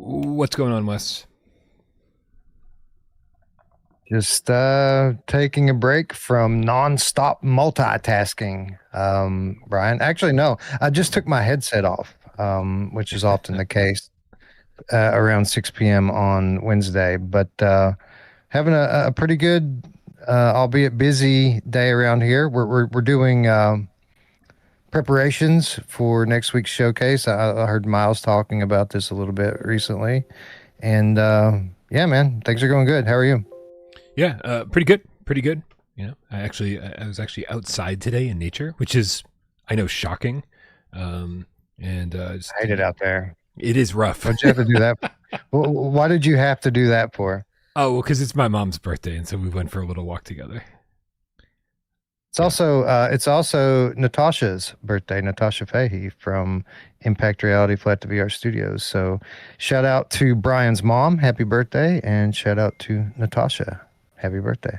What's going on, Wes? Just taking a break from nonstop multitasking. Brian, actually, no, I just took my headset off, which is often the case around 6 p.m. on Wednesday. But having a pretty good, albeit busy day around here. We're doing preparations for next week's showcase. I heard Miles talking about this a little bit recently, and yeah, man, things are going good. How are you? Yeah, pretty good. Pretty good. I was actually outside today in nature, which is, I know, shocking. I hate it out there. It is rough. Why'd you have to do that? Why did you have to do that for? Oh, well, because it's my mom's birthday, and so we went for a little walk together. It's also Natasha's birthday, Natasha Fahey from Impact Reality Flat to VR Studios. So shout out to Brian's mom, happy birthday, and shout out to Natasha, happy birthday.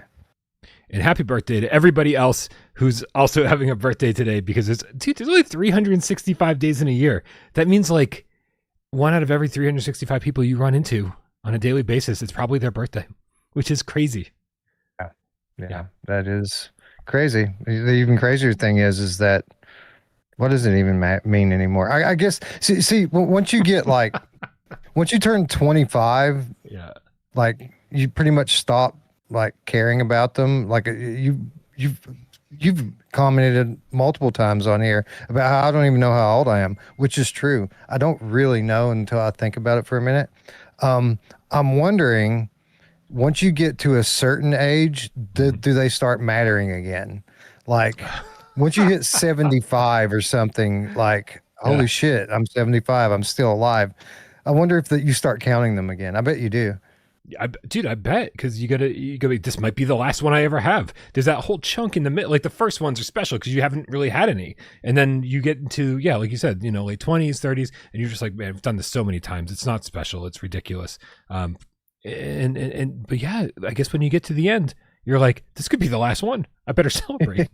And happy birthday to everybody else who's also having a birthday today, because there's only 365 days in a year. That means like 1 out of every 365 people you run into on a daily basis, it's probably their birthday, which is crazy. Yeah, that is crazy. The even crazier thing is that what does it even mean anymore? I guess see once you get like once you turn 25, like you pretty much stop like caring about them. Like you've commented multiple times on here about how I don't even know how old I am, which is true. I don't really know until I think about it for a minute. I'm wondering, once you get to a certain age, do they start mattering again? Like once you hit 75 or something, like, holy shit, I'm 75, I'm still alive. I wonder if you start counting them again. I bet you do. I bet, because you gotta, this might be the last one I ever have. There's that whole chunk in the middle. Like the first ones are special because you haven't really had any. And then you get into, like you said, late 20s, 30s, and you're just like, man, I've done this so many times. It's not special. It's ridiculous. But yeah, I guess when you get to the end, you're like, this could be the last one. I better celebrate.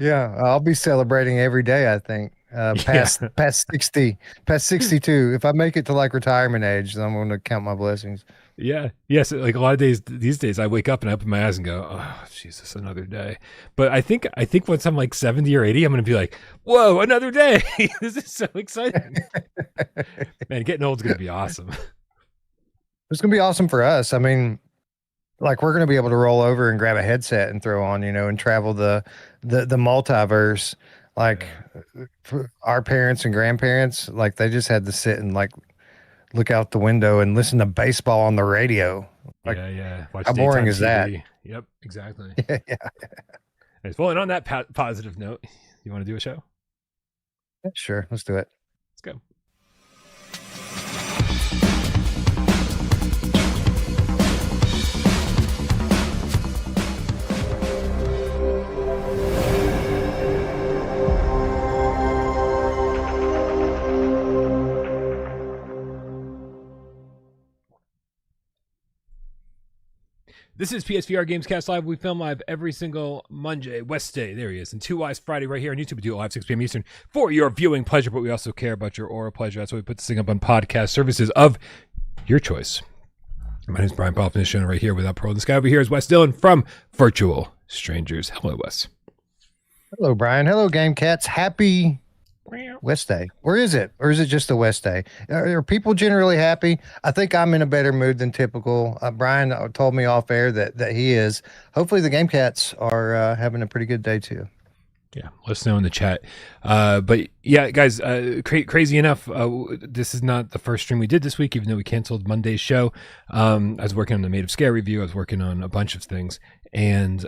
Yeah, I'll be celebrating every day, I think. Past 60, past 62. If I make it to like retirement age, then I'm going to count my blessings. Yeah. Yes. Like a lot of days these days, I wake up and I open my eyes and go, oh, Jesus, another day. But I think once I'm like 70 or 80, I'm going to be like, whoa, another day. This is so exciting. Man, getting old is going to be awesome. It's going to be awesome for us. I mean, like we're going to be able to roll over and grab a headset and throw on, and travel the multiverse. Like for our parents and grandparents, like they just had to sit and like look out the window and listen to baseball on the radio. Like, yeah. Watch how boring is TV. that? Yep, exactly. Yeah. Well, and on that positive note, you want to do a show? Yeah, sure, let's do it. Let's go. This is PSVR GamesCast Live. We film live every single Monday, Wednesday. There he is. And 2 Wise Friday right here on YouTube. We do it live 6 p.m. Eastern for your viewing pleasure, but we also care about your oral pleasure. That's why we put this thing up on podcast services of your choice. My name is Brian Paul from this show right here without Parole. This guy over here is Wes Dillon from Virtual Strangers. Hello, Wes. Hello, Brian. Hello, Game Cats. Happy West Day. Or is it just a West Day? Are people generally happy? I think I'm in a better mood than typical. Brian told me off air that he is. Hopefully the Game Cats are having a pretty good day too. Yeah, let us know in the chat. But yeah, guys, crazy enough, this is not the first stream we did this week, even though we canceled Monday's show. I was working on the Maid of Sker review. I was working on a bunch of things. And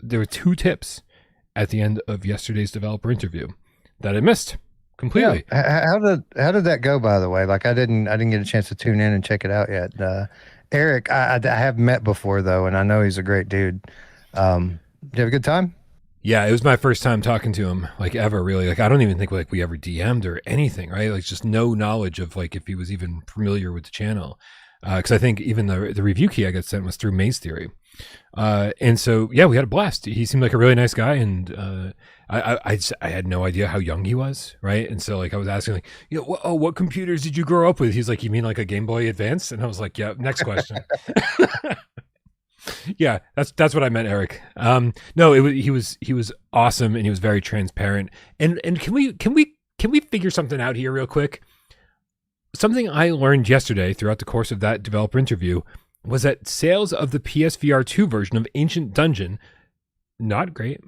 there were 2 tips at the end of yesterday's developer interview that I missed completely. Yeah. How did that go, by the way? Like I didn't get a chance to tune in and check it out yet. Eric, I have met before though, and I know he's a great dude. Did you have a good time? Yeah, it was my first time talking to him, like ever, really. Like I don't even think like we ever DM'd or anything, right? Like just no knowledge of like if he was even familiar with the channel. Because I think even the review key I got sent was through Maze Theory. And so yeah, we had a blast. He seemed like a really nice guy, and I had no idea how young he was, right? And so like I was asking like, what computers did you grow up with? He's like, you mean like a Game Boy Advance? And I was like, yeah. Next question. Yeah, that's what I meant, Eric. No, he was awesome, and he was very transparent. And can we figure something out here real quick? Something I learned yesterday throughout the course of that developer interview was that sales of the PSVR2 version of Ancient Dungeon, not great.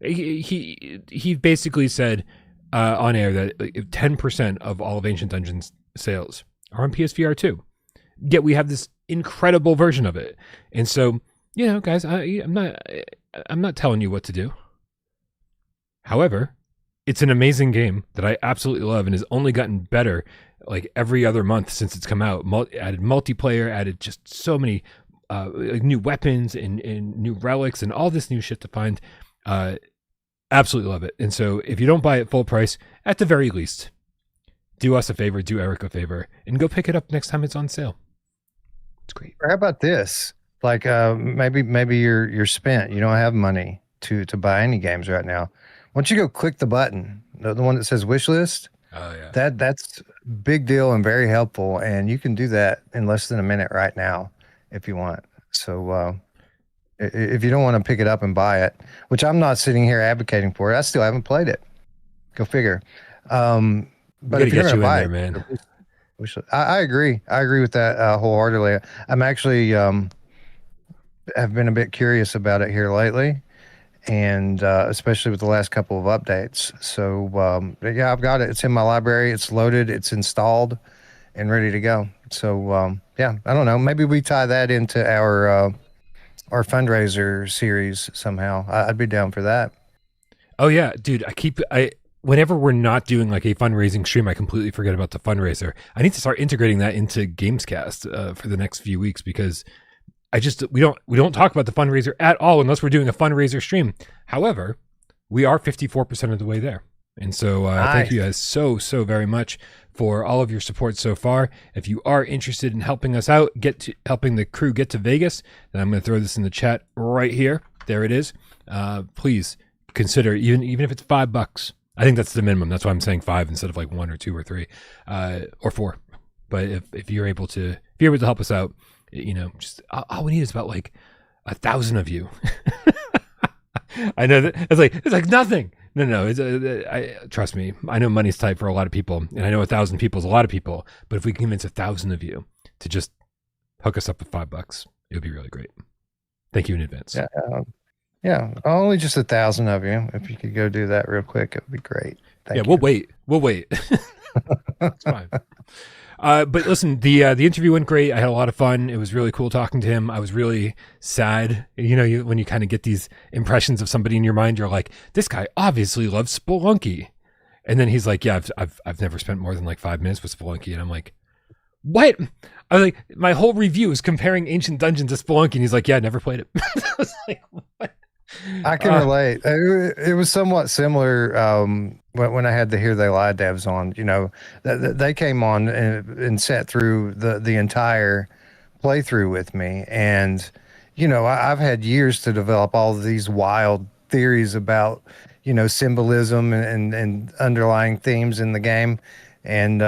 He basically said on air that 10% of all of Ancient Dungeon's sales are on PSVR2. Yet we have this incredible version of it. And so, guys, I'm not telling you what to do. However, it's an amazing game that I absolutely love and has only gotten better like every other month since it's come out. Added multiplayer, added just so many like new weapons and new relics and all this new shit to find. Absolutely love it. And so if you don't buy it full price, at the very least, do us a favor, do Eric a favor, and go pick it up next time it's on sale. It's great. How about this? Like maybe you're spent. You don't have money to buy any games right now. Once you go click the button, the one that says wish list, Oh yeah. that's big deal and very helpful. And you can do that in less than a minute right now if you want. So if you don't want to pick it up and buy it, which I'm not sitting here advocating for it, I still haven't played it. Go figure. But if you're going to buy it, man. I agree. I agree with that wholeheartedly. I'm actually have been a bit curious about it here lately, and especially with the last couple of updates. So yeah, I've got it. It's in my library. It's loaded. It's installed and ready to go. So yeah, I don't know. Maybe we tie that into our fundraiser series somehow. I'd be down for that. Oh yeah, dude. Whenever we're not doing like a fundraising stream, I completely forget about the fundraiser. I need to start integrating that into GAMESCAST for the next few weeks, because we don't talk about the fundraiser at all unless we're doing a fundraiser stream. However, we are 54% of the way there. And so Nice. Thank you guys so very much for all of your support so far. If you are interested in helping us out, helping the crew get to Vegas, then I'm going to throw this in the chat right here. There it is. Please consider, even if it's $5. I think that's the minimum. That's why I'm saying 5 instead of like 1 or 2 or 3 or 4. But if you're able to help us out, just all we need is about like 1,000 of you. I know that it's like nothing. No. Trust me. I know money's tight for a lot of people, and I know 1,000 people is a lot of people. But if we can convince 1,000 of you to just hook us up with $5, it would be really great. Thank you in advance. Yeah. Yeah, only just 1,000 of you. If you could go do that real quick, it would be great. Thank you. We'll wait. It's fine. But listen, the interview went great. I had a lot of fun. It was really cool talking to him. I was really sad. When you kind of get these impressions of somebody in your mind, you're like, this guy obviously loves Spelunky. And then he's like, yeah, I've never spent more than like 5 minutes with Spelunky. And I'm like, what? I was like, my whole review is comparing Ancient Dungeon to Spelunky. And he's like, yeah, I never played it. I was like, what? I can relate. It was somewhat similar when I had the Here They Lie devs on. They came on and sat through the entire playthrough with me, and I've had years to develop all of these wild theories about symbolism and underlying themes in the game, and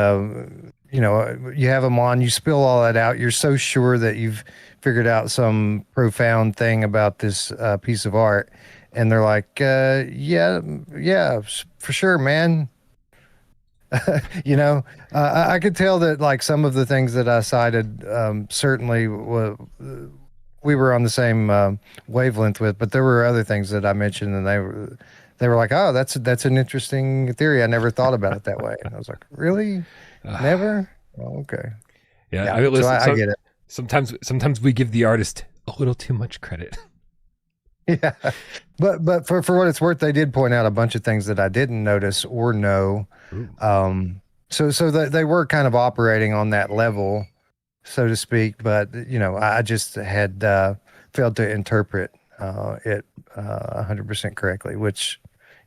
you have them on, you spill all that out. You're so sure that you've figured out some profound thing about this piece of art, and they're like, yeah, for sure, man. I could tell that like some of the things that I cited certainly we were on the same wavelength with, but there were other things that I mentioned, and they were like, oh, that's an interesting theory. I never thought about it that way. And I was like, really? Never? Oh, okay. Yeah, I mean, listen, I get it. Sometimes we give the artist a little too much credit. Yeah, but for what it's worth, they did point out a bunch of things that I didn't notice or know. So they were kind of operating on that level, so to speak. But I just had failed to interpret it 100% correctly, which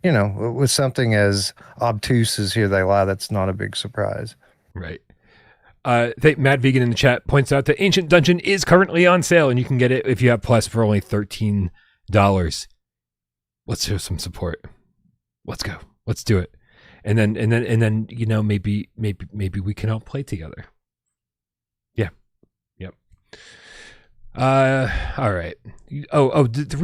with something as obtuse as Here They Lie, that's not a big surprise. Right. Matt Vegan in the chat points out that Ancient Dungeon is currently on sale, and you can get it if you have Plus for only $13. Let's show some support. Let's go. Let's do it. And then maybe we can all play together. Yeah. Yep. All right. The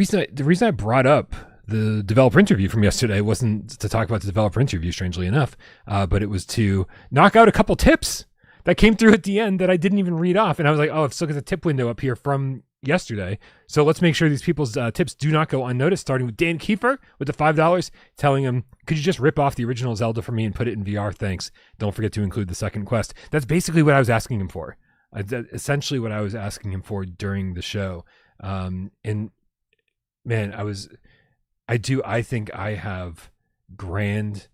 reason I brought up the developer interview from yesterday wasn't to talk about the developer interview, strangely enough, but it was to knock out a couple tips that came through at the end that I didn't even read off. And I was like, let's look at the tip window up here from yesterday. So let's make sure these people's tips do not go unnoticed, starting with Dan Kiefer with the $5, telling him, could you just rip off the original Zelda for me and put it in VR? Thanks. Don't forget to include the second quest. That's basically what I was asking him for. Essentially what I was asking him for during the show. And man, I think I have grand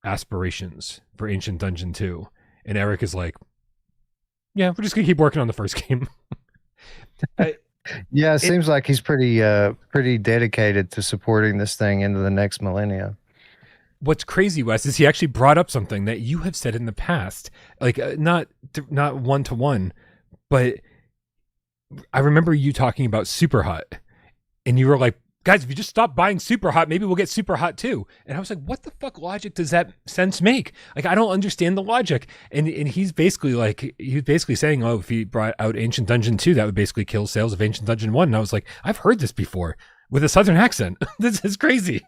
aspirations for Ancient Dungeon 2. And Eric is like, yeah, we're just going to keep working on the first game. Yeah, it seems like he's pretty dedicated to supporting this thing into the next millennia. What's crazy, Wes, is he actually brought up something that you have said in the past, like not one-to-one, but I remember you talking about Super Hot, and you were like, guys, if you just stop buying Super Hot, maybe we'll get Super Hot too. And I was like, what the fuck logic does that sense make? Like, I don't understand the logic. And he's basically saying, if he brought out Ancient Dungeon 2, that would basically kill sales of Ancient Dungeon 1. And I was like, I've heard this before with a Southern accent. This is crazy.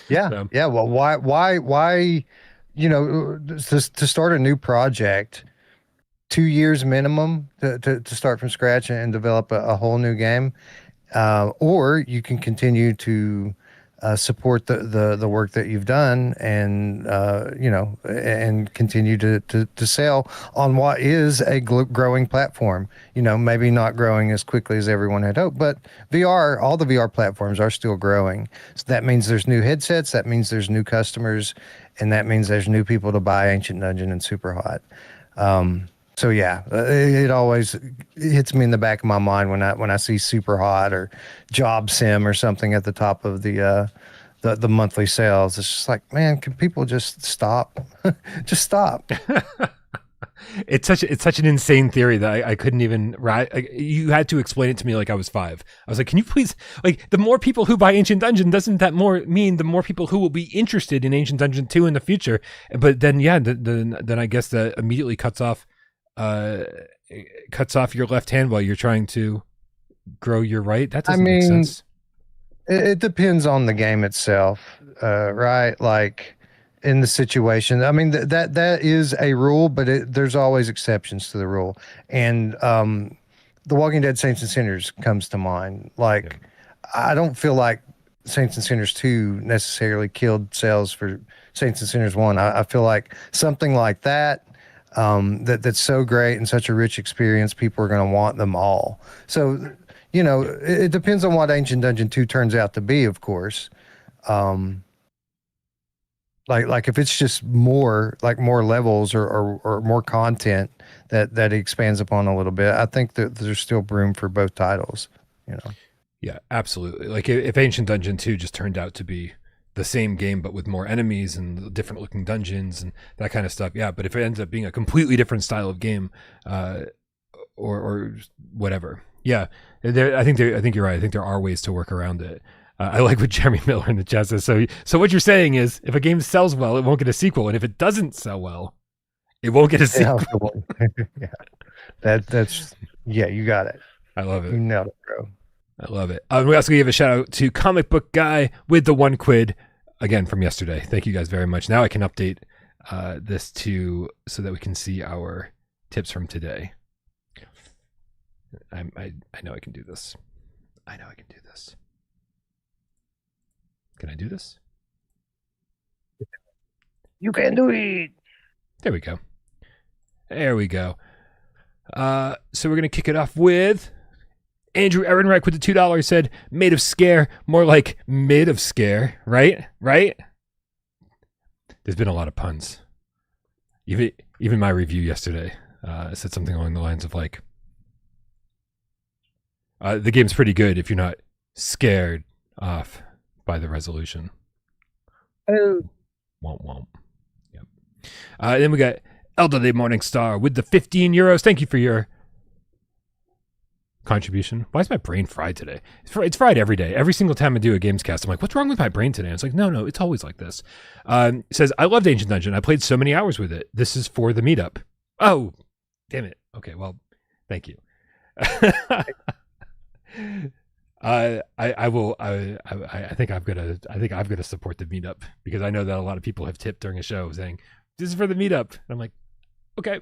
Yeah. So. Yeah. Well, why, to start a new project, 2 years minimum to start from scratch and develop a whole new game. Or you can continue to support the work that you've done and and continue to sell on what is a growing platform. Maybe not growing as quickly as everyone had hoped, but all the VR platforms are still growing. So that means there's new headsets, that means there's new customers, and that means there's new people to buy Ancient Dungeon and Super Hot. So yeah, it always hits me in the back of my mind when I see Super Hot or Job Sim or something at the top of the monthly sales. It's just like, man, can people just stop? Just stop. It's such an insane theory that I couldn't even you had to explain it to me like I was 5. I was like, can you please, like, the more people who buy Ancient Dungeon, doesn't that mean the more people who will be interested in Ancient Dungeon 2 in the future? But then then I guess that immediately cuts off your left hand while you're trying to grow your right. That doesn't make sense. It depends on the game itself, right? Like in the situation. I mean, that is a rule, but there's always exceptions to the rule. And The Walking Dead Saints and Sinners comes to mind. Like, yeah. I don't feel like Saints and Sinners 2 necessarily killed sales for Saints and Sinners 1. I feel like something like that. That's so great and such a rich experience, people are going to want them all. So, it depends on what Ancient Dungeon 2 turns out to be, of course. Like if it's just more levels or more content that it expands upon a little bit, I think that there's still room for both titles, Yeah, absolutely. Like if Ancient Dungeon 2 just turned out to be the same game but with more enemies and different looking dungeons and that kind of stuff, yeah, but if it ends up being a completely different style of game or whatever, yeah, I think you're right. I think there are ways to work around it. I like what Jeremy Miller in the chat says. So what you're saying is, if a game sells well, it won't get a sequel, and if it doesn't sell well, it won't get a sequel. Yeah, that's you got it. I love it. You nailed it, bro. I love it. We also give a shout out to Comic Book Guy with the 1 quid again from yesterday. Thank you guys very much. Now I can update this so that we can see our tips from today. I know I can do this. I know I can do this. Can I do this? You can do it. There we go. There we go. So we're going to kick it off with Andrew Ehrenreich with the $2 said, Maid of Sker, more like mid of scare, right? Right? There's been a lot of puns. Even my review yesterday said something along the lines of like, the game's pretty good if you're not scared off by the resolution. Oh. Womp womp. Yep. Then we got Elderly Morningstar with the 15 euros. Thank you for your contribution. Why is my brain fried today? It's fried every day. Every single time I do a GAMESCAST, I'm like, what's wrong with my brain today? And it's like, no, it's always like this. It says, I loved Ancient Dungeon. I played so many hours with it. This is for the meetup. Oh, damn it. Okay, well, thank you. I will. I think I've got to support the meetup, because I know that a lot of people have tipped during a show saying this is for the meetup, and I'm like, okay.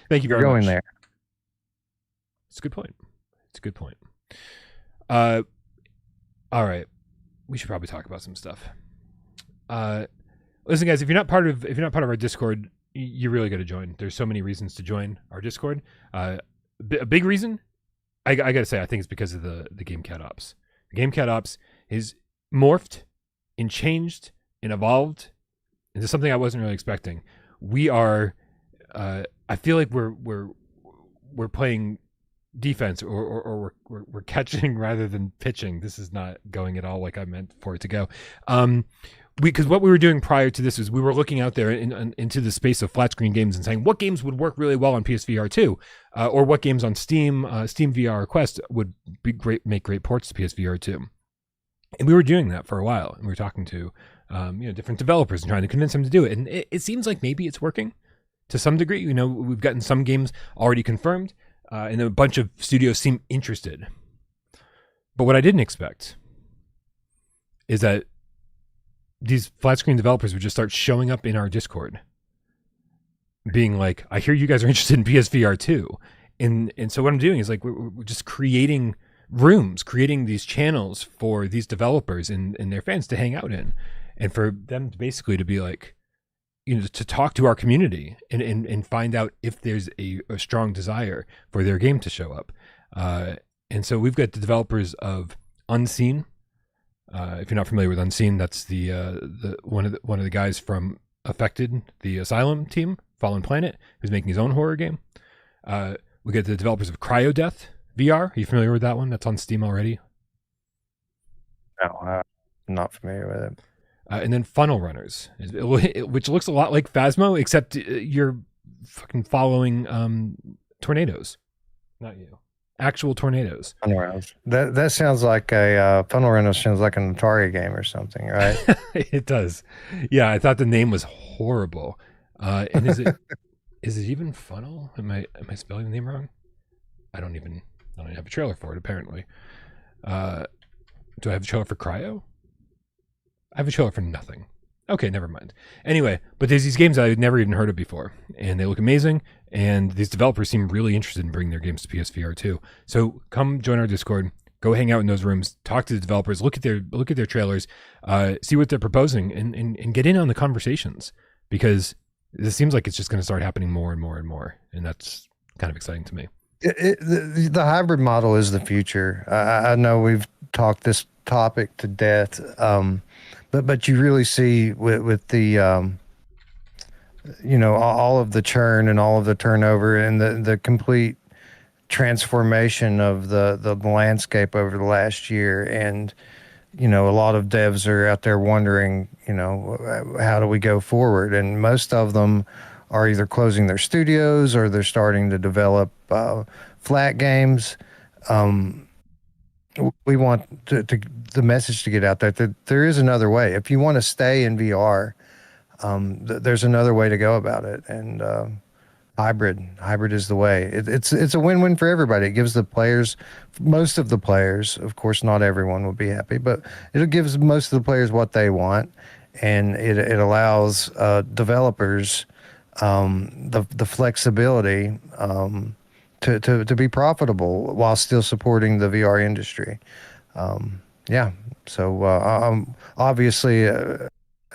Thank you very much. Going there. It's a good point. All right, we should probably talk about some stuff. Listen, guys, if you're not part of our Discord, you really got to join. There's so many reasons to join our Discord. A big reason, I gotta say, I think it's because of the GameCat Ops. The GameCat Ops is morphed and changed and evolved into something I wasn't really expecting. We are, I feel like we're playing defense, or we're catching rather than pitching. This is not going at all like I meant for it to go. Because what we were doing prior to this is we were looking out there into the space of flat screen games and saying what games would work really well on PSVR2, or what games on Steam VR Quest would make great ports to PSVR2. And we were doing that for a while, and we were talking to different developers and trying to convince them to do it. And it seems like maybe it's working to some degree. We've gotten some games already confirmed, and a bunch of studios seem interested. But what I didn't expect is that these flat screen developers would just start showing up in our Discord being like, I hear you guys are interested in PSVR 2. And so what I'm doing is like, we're just creating rooms, creating these channels for these developers and their fans to hang out in, and for them to basically to be like, to talk to our community and find out if there's a strong desire for their game to show up. And so we've got the developers of Unseen. If you're not familiar with Unseen, that's the one of the guys from Affected, the Asylum team, Fallen Planet, who's making his own horror game. We get the developers of Cryodeath VR. Are you familiar with that one? That's on Steam already. No, I'm not familiar with it. And then Funnel Runners, which looks a lot like Phasmo, except you're fucking following tornadoes, not you. Actual tornadoes. Funnel Runners. That sounds like a Funnel Runners sounds like an Atari game or something, right? It does. Yeah, I thought the name was horrible. And is it even Funnel? Am I spelling the name wrong? I don't even have a trailer for it, apparently. Do I have a trailer for Cryo? I have a trailer for nothing. Okay, never mind. Anyway, but there's these games I'd never even heard of before, and they look amazing, and these developers seem really interested in bringing their games to PSVR 2. So come join our Discord, go hang out in those rooms, talk to the developers, look at their trailers, see what they're proposing, and get in on the conversations, because this seems like it's just going to start happening more and more and more, and that's kind of exciting to me. The hybrid model is the future. I know we've talked this topic to death, but you really see with the all of the churn and all of the turnover and the complete transformation of the landscape over the last year. And a lot of devs are out there wondering, how do we go forward? And most of them are either closing their studios or they're starting to develop flat games. We want the message to get out there that there is another way. If you want to stay in VR, there's another way to go about it. And hybrid is the way. It's a win-win for everybody. It gives the players, most of the players, of course, not everyone will be happy, but it gives most of the players what they want, and it allows developers the flexibility to be profitable while still supporting the VR industry. So obviously,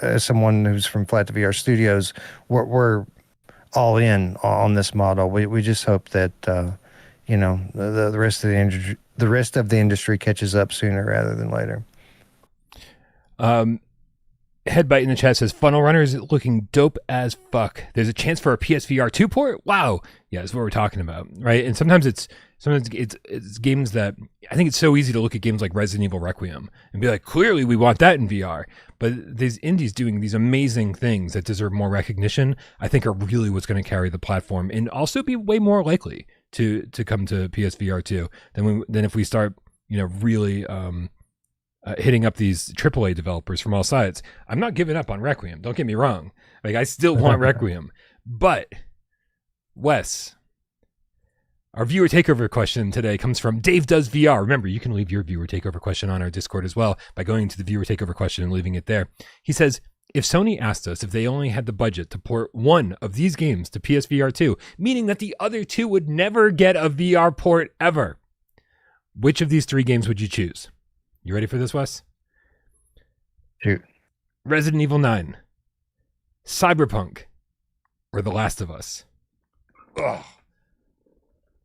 as someone who's from Flat to VR Studios, we're all in on this model. We just hope that the rest of the industry catches up sooner rather than later. Headbite in the chat says Funnel Runner is looking dope as fuck. There's a chance for a PSVR 2 port. Wow, yeah, that's what we're talking about, right? And sometimes it's Sometimes it's games that I think it's so easy to look at games like Resident Evil Requiem and be like, clearly we want that in VR. But these indies doing these amazing things that deserve more recognition, I think are really what's going to carry the platform and also be way more likely to come to PSVR2 than if we start, really hitting up these AAA developers from all sides. I'm not giving up on Requiem. Don't get me wrong. Like, I still want Requiem. But, Wes, our viewer takeover question today comes from Dave Does VR. Remember, you can leave your viewer takeover question on our Discord as well by going to the viewer takeover question and leaving it there. He says, if Sony asked us if they only had the budget to port one of these games to PSVR 2, meaning that the other two would never get a VR port ever, which of these three games would you choose? You ready for this, Wes? Shoot. Resident Evil 9, Cyberpunk, or The Last of Us? Ugh.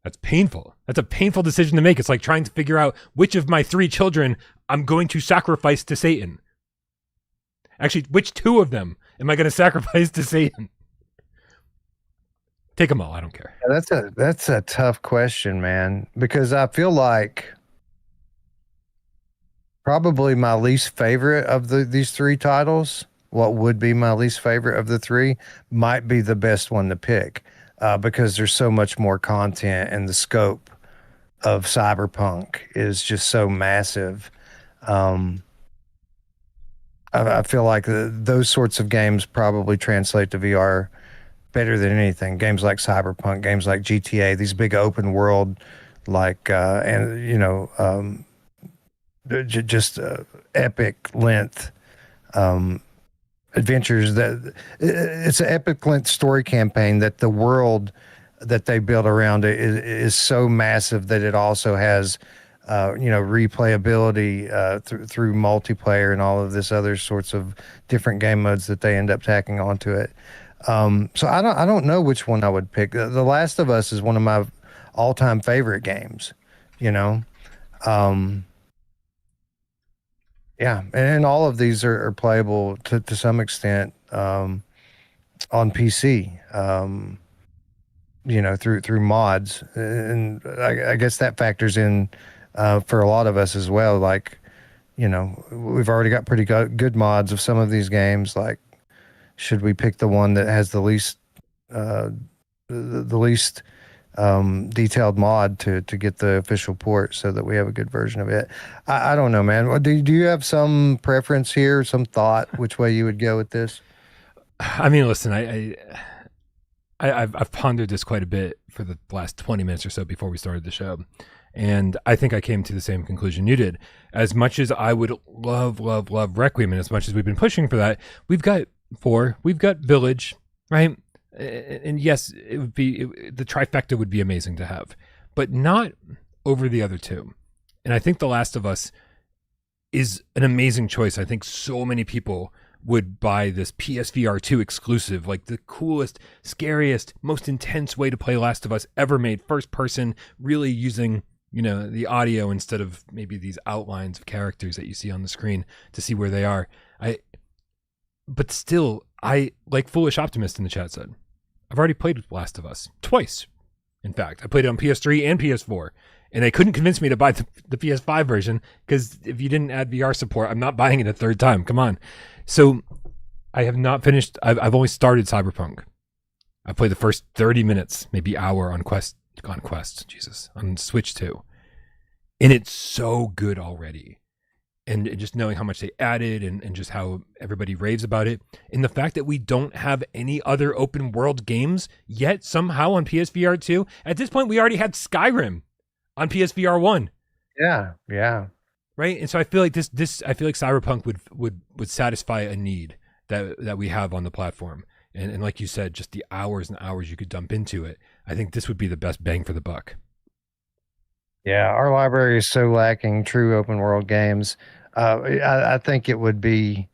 That's painful. That's a painful decision to make. It's like trying to figure out which of my three children I'm going to sacrifice to Satan. Actually, which two of them am I going to sacrifice to Satan? Take them all. I don't care. That's a tough question, man, because I feel like probably my least favorite of these three titles, what would be my least favorite of the three, might be the best one to pick, because there's so much more content and the scope of Cyberpunk is just so massive. I feel like those sorts of games probably translate to VR better than anything. Games like Cyberpunk, games like GTA, these big open world, like, just epic length adventures. That it's an epic length story campaign that the world that they build around it is so massive that it also has replayability through multiplayer and all of this other sorts of different game modes that they end up tacking onto it. So I don't know which one I would pick. The Last of Us is one of my all-time favorite games, yeah, and all of these are playable to some extent on PC, through mods, and I guess that factors in for a lot of us as well. Like, we've already got pretty good mods of some of these games. Like, should we pick the one that has the least detailed mod to get the official port so that we have a good version of it? I don't know, man. Do you have some preference here, some thought which way you would go with this? I mean, listen, I've pondered this quite a bit for the last 20 minutes or so before we started the show. And I think I came to the same conclusion you did. As much as I would love Requiem, and as much as we've been pushing for that, we've got Village, right? And yes, it would be the trifecta would be amazing to have, but not over the other two. And I think The Last of Us is an amazing choice. I think so many people would buy this PSVR2 exclusive, like the coolest, scariest, most intense way to play Last of Us ever made, first person, really using the audio instead of maybe these outlines of characters that you see on the screen to see where they are. But still, I, like Foolish Optimist in the chat said, I've already played Last of Us twice. In fact, I played it on PS3 and PS4, and they couldn't convince me to buy the PS5 version, because if you didn't add VR support, I'm not buying it a third time. Come on. So I have not finished. I've only started Cyberpunk. I played the first 30 minutes, maybe hour on Switch 2. And it's so good already. And just knowing how much they added and just how everybody raves about it. And the fact that we don't have any other open world games yet somehow on PSVR 2. At this point, we already had Skyrim on PSVR 1. Yeah. Right? And so I feel like I feel like Cyberpunk would satisfy a need that we have on the platform. And like you said, just the hours and hours you could dump into it. I think this would be the best bang for the buck. Yeah, our library is so lacking true open world games. I think it would be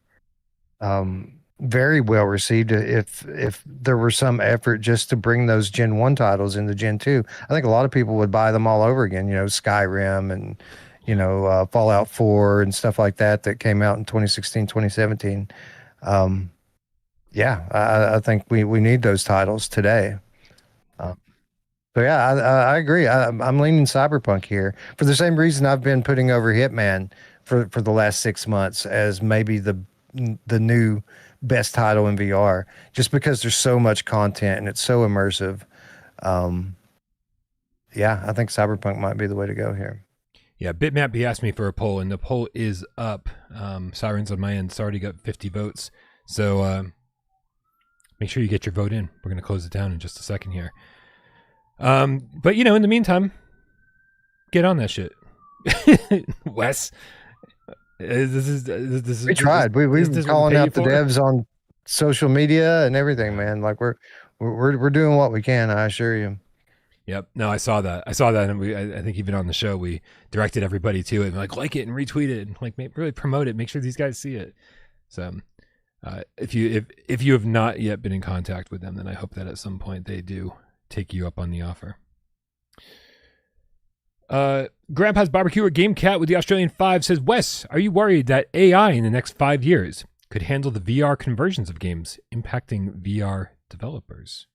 very well received if there were some effort just to bring those Gen 1 titles into Gen 2. I think a lot of people would buy them all over again, Skyrim and, Fallout 4 and stuff like that came out in 2016, 2017. I think we need those titles today. So yeah, I agree. I'm leaning Cyberpunk here for the same reason I've been putting over Hitman for the last 6 months as maybe the new best title in VR, just because there's so much content and it's so immersive. Um, yeah, I think Cyberpunk might be the way to go here. Yeah, Bitmap, he asked me for a poll, and the poll is up. Sirens on my end, it's already got 50 votes. So make sure you get your vote in. We're going to close it down in just a second here. But, in the meantime, get on that shit. Wes, We tried. We've been calling out the devs on social media and everything, man. Like we're doing what we can, I assure you. Yep. No, I saw that. And I think even on the show, we directed everybody to it, and like it and retweet it, and really promote it. Make sure these guys see it. So, if you have not yet been in contact with them, then I hope that at some point they do take you up on the offer. Grandpa's Barbecue or Game Cat with the Australian 5 says, Wes, are you worried that AI in the next 5 years could handle the VR conversions of games, impacting VR developers?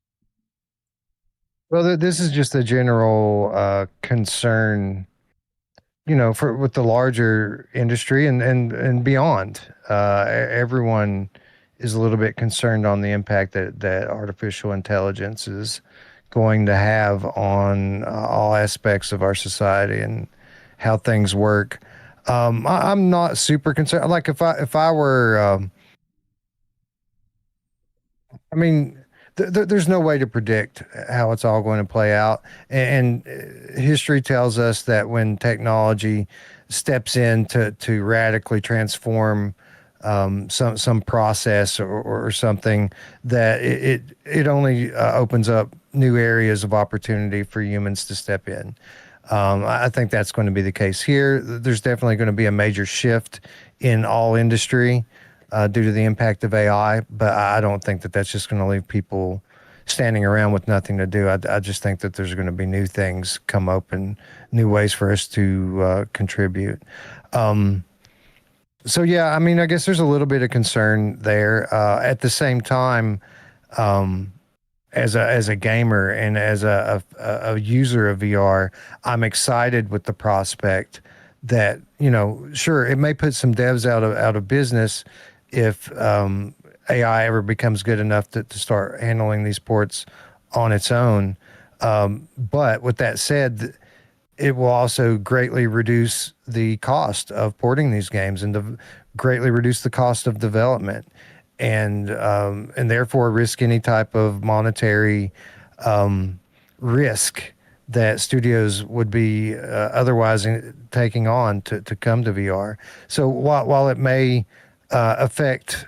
Well, this is just a general concern, with the larger industry and beyond. Everyone is a little bit concerned on the impact that artificial intelligence is going to have on all aspects of our society and how things work. I'm not super concerned. Like if I were, I mean, there's no way to predict how it's all going to play out. And history tells us that when technology steps in to radically transform some process or something, that it only opens up new areas of opportunity for humans to step in. I think that's going to be the case here. There's definitely going to be a major shift in all industry due to the impact of AI, but I don't think that that's just going to leave people standing around with nothing to do. I just think that there's going to be new things come open, new ways for us to contribute. So yeah, I mean, I guess there's a little bit of concern there. At the same time, as a gamer and as a user of VR, I'm excited with the prospect that, sure, it may put some devs out of business if AI ever becomes good enough to start handling these ports on its own. But with that said, it will also greatly reduce the cost of porting these games and greatly reduce the cost of development, and therefore risk any type of monetary risk that studios would be otherwise taking on to come to VR. So while it may affect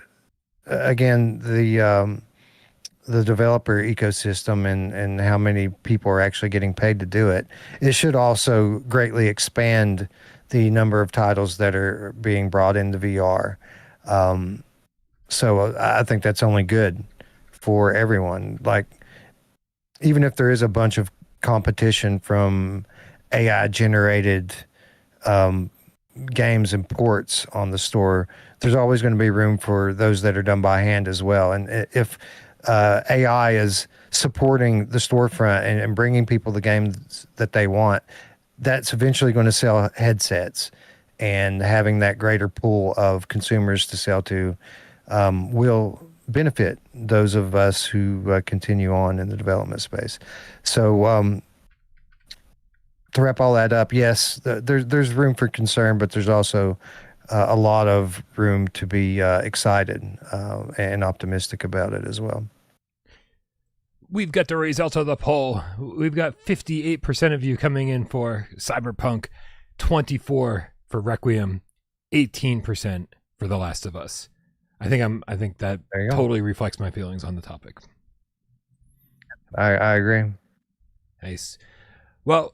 again the developer ecosystem and how many people are actually getting paid to do it, it should also greatly expand the number of titles that are being brought into VR. So I think that's only good for everyone. Like, even if there is a bunch of competition from AI generated games and ports on the store, there's always going to be room for those that are done by hand as well. And if AI is supporting the storefront and bringing people the games that they want, that's eventually going to sell headsets, and having that greater pool of consumers to sell to will benefit those of us who continue on in the development space. So to wrap all that up, yes, there's room for concern, but there's also a lot of room to be excited and optimistic about it as well. We've got the result of the poll. We've got 58% of you coming in for Cyberpunk, 24% for Requiem, 18% for The Last of Us. I think that totally reflects my feelings on the topic. I agree. Nice. Well,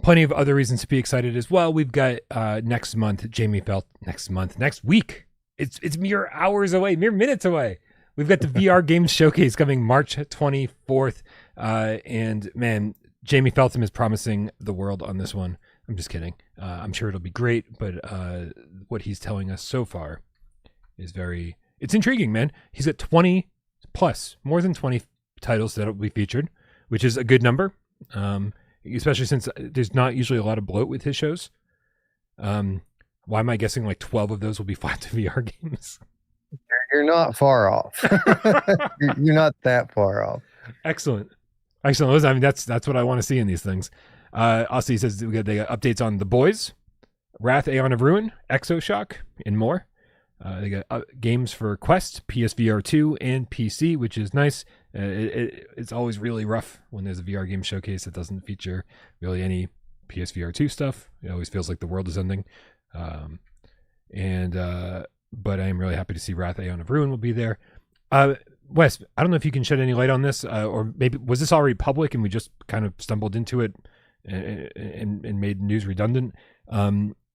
plenty of other reasons to be excited as well. We've got next week. It's mere hours away, mere minutes away. We've got the VR Games Showcase coming March 24th. And man, Jamie Feltham is promising the world on this one. I'm just kidding. I'm sure it'll be great, but what he's telling us so far is it's intriguing, man. He's got 20 plus, more than 20 titles that will be featured. which is a good number, especially since there's not usually a lot of bloat with his shows. Why am I guessing like 12 of those will be flat to VR games? You're not far off. You're not that far off. Excellent. Excellent. I mean, that's what I want to see in these things. Also, he says they got updates on The Boys, Wrath, Aeon of Ruin, Exoshock, and more. They got games for Quest, PSVR2, and PC, which is nice. It's always really rough when there's a VR game showcase that doesn't feature really any PSVR2 stuff. It always feels like the world is ending. But I am really happy to see Wrath, Aeon of Ruin will be there. Wes, I don't know if you can shed any light on this, or maybe was this already public and we just kind of stumbled into it and made news redundant?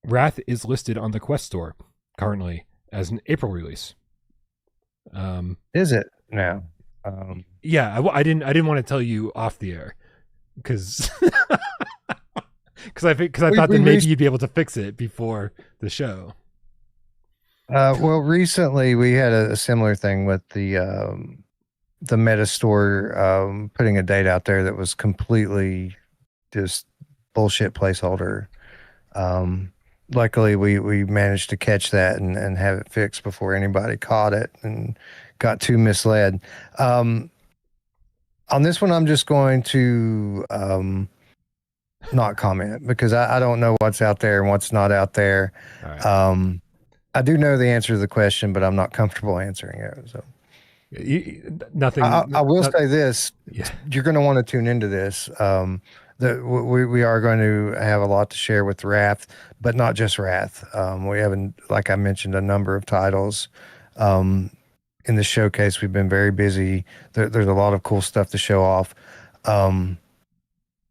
Wrath is listed on the Quest store currently as an April release. Is it now? Yeah, I didn't want to tell you off the air because I thought that maybe you'd be able to fix it before the show. Well, recently we had a similar thing with the Meta store putting a date out there that was completely just bullshit placeholder. Luckily, we managed to catch that and have it fixed before anybody caught it and got too misled. On this one, I'm just going to not comment because I don't know what's out there and what's not out there. All right. I do know the answer to the question, but I'm not comfortable answering it. So nothing. I will say this: yeah. You're going to want to tune into this. We are going to have a lot to share with Wrath, but not just Wrath. We haven't, like I mentioned, a number of titles in the showcase. We've been very busy. There's a lot of cool stuff to show off. We're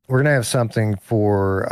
going to have something for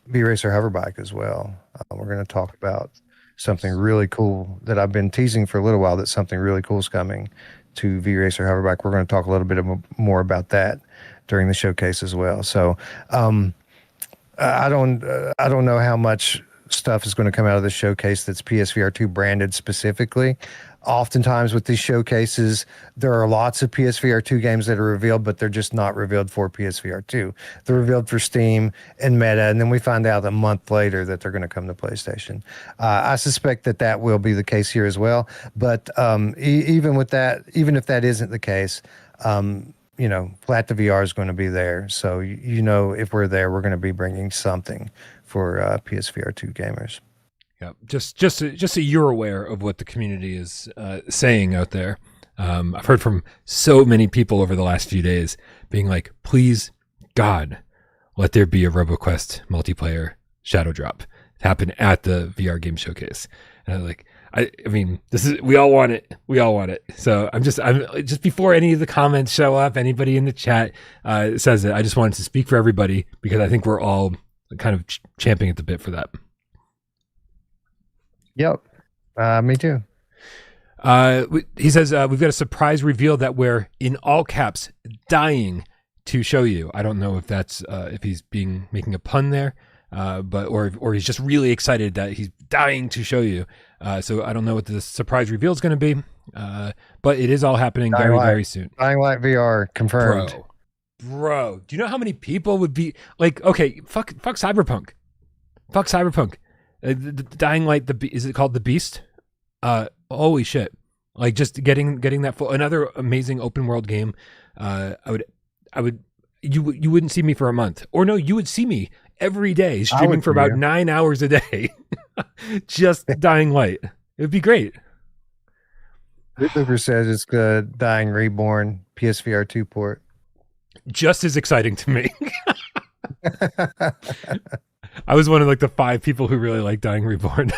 V-Racer Hoverbike as well. We're going to talk about something really cool that I've been teasing for a little while. That something really cool is coming to V-Racer Hoverbike. We're going to talk a little bit more about that during the showcase as well. So I don't know how much stuff is going to come out of the showcase that's PSVR2 branded specifically. Oftentimes with these showcases, there are lots of PSVR2 games that are revealed, but they're just not revealed for PSVR2. They're revealed for Steam and Meta, and then we find out a month later that they're going to come to PlayStation. I suspect that will be the case here as well. But even with that, even if that isn't the case, Flat to VR is going to be there. So, if we're there, we're going to be bringing something for PSVR2 gamers. Yeah, just so you're aware of what the community is saying out there. I've heard from so many people over the last few days being like, please, God, let there be a RoboQuest multiplayer shadow drop happen at the VR game showcase. And I'm like, I mean, we all want it. We all want it. So I'm just before any of the comments show up, anybody in the chat says it, I just wanted to speak for everybody because I think we're all kind of champing at the bit for that. Yep. Me too. He says, we've got a surprise reveal that we're in all caps dying to show you. I don't know if that's, if he's making a pun there, or he's just really excited that he's dying to show you. So I don't know what the surprise reveal is going to be. But it is all happening very soon. Dying Light VR confirmed. Bro, do you know how many people would be like, okay, fuck Cyberpunk. Fuck Cyberpunk. The Dying Light, is it called The Beast? Holy shit. Like just getting that full, another amazing open world game. You wouldn't see me for a month, or no, you would see me every day streaming for about 9 hours a day. Just Dying Light. It would be great. Looper says it's the Dying Reborn PSVR 2 port. Just as exciting to me. I was one of like the 5 people who really like Dying Reborn.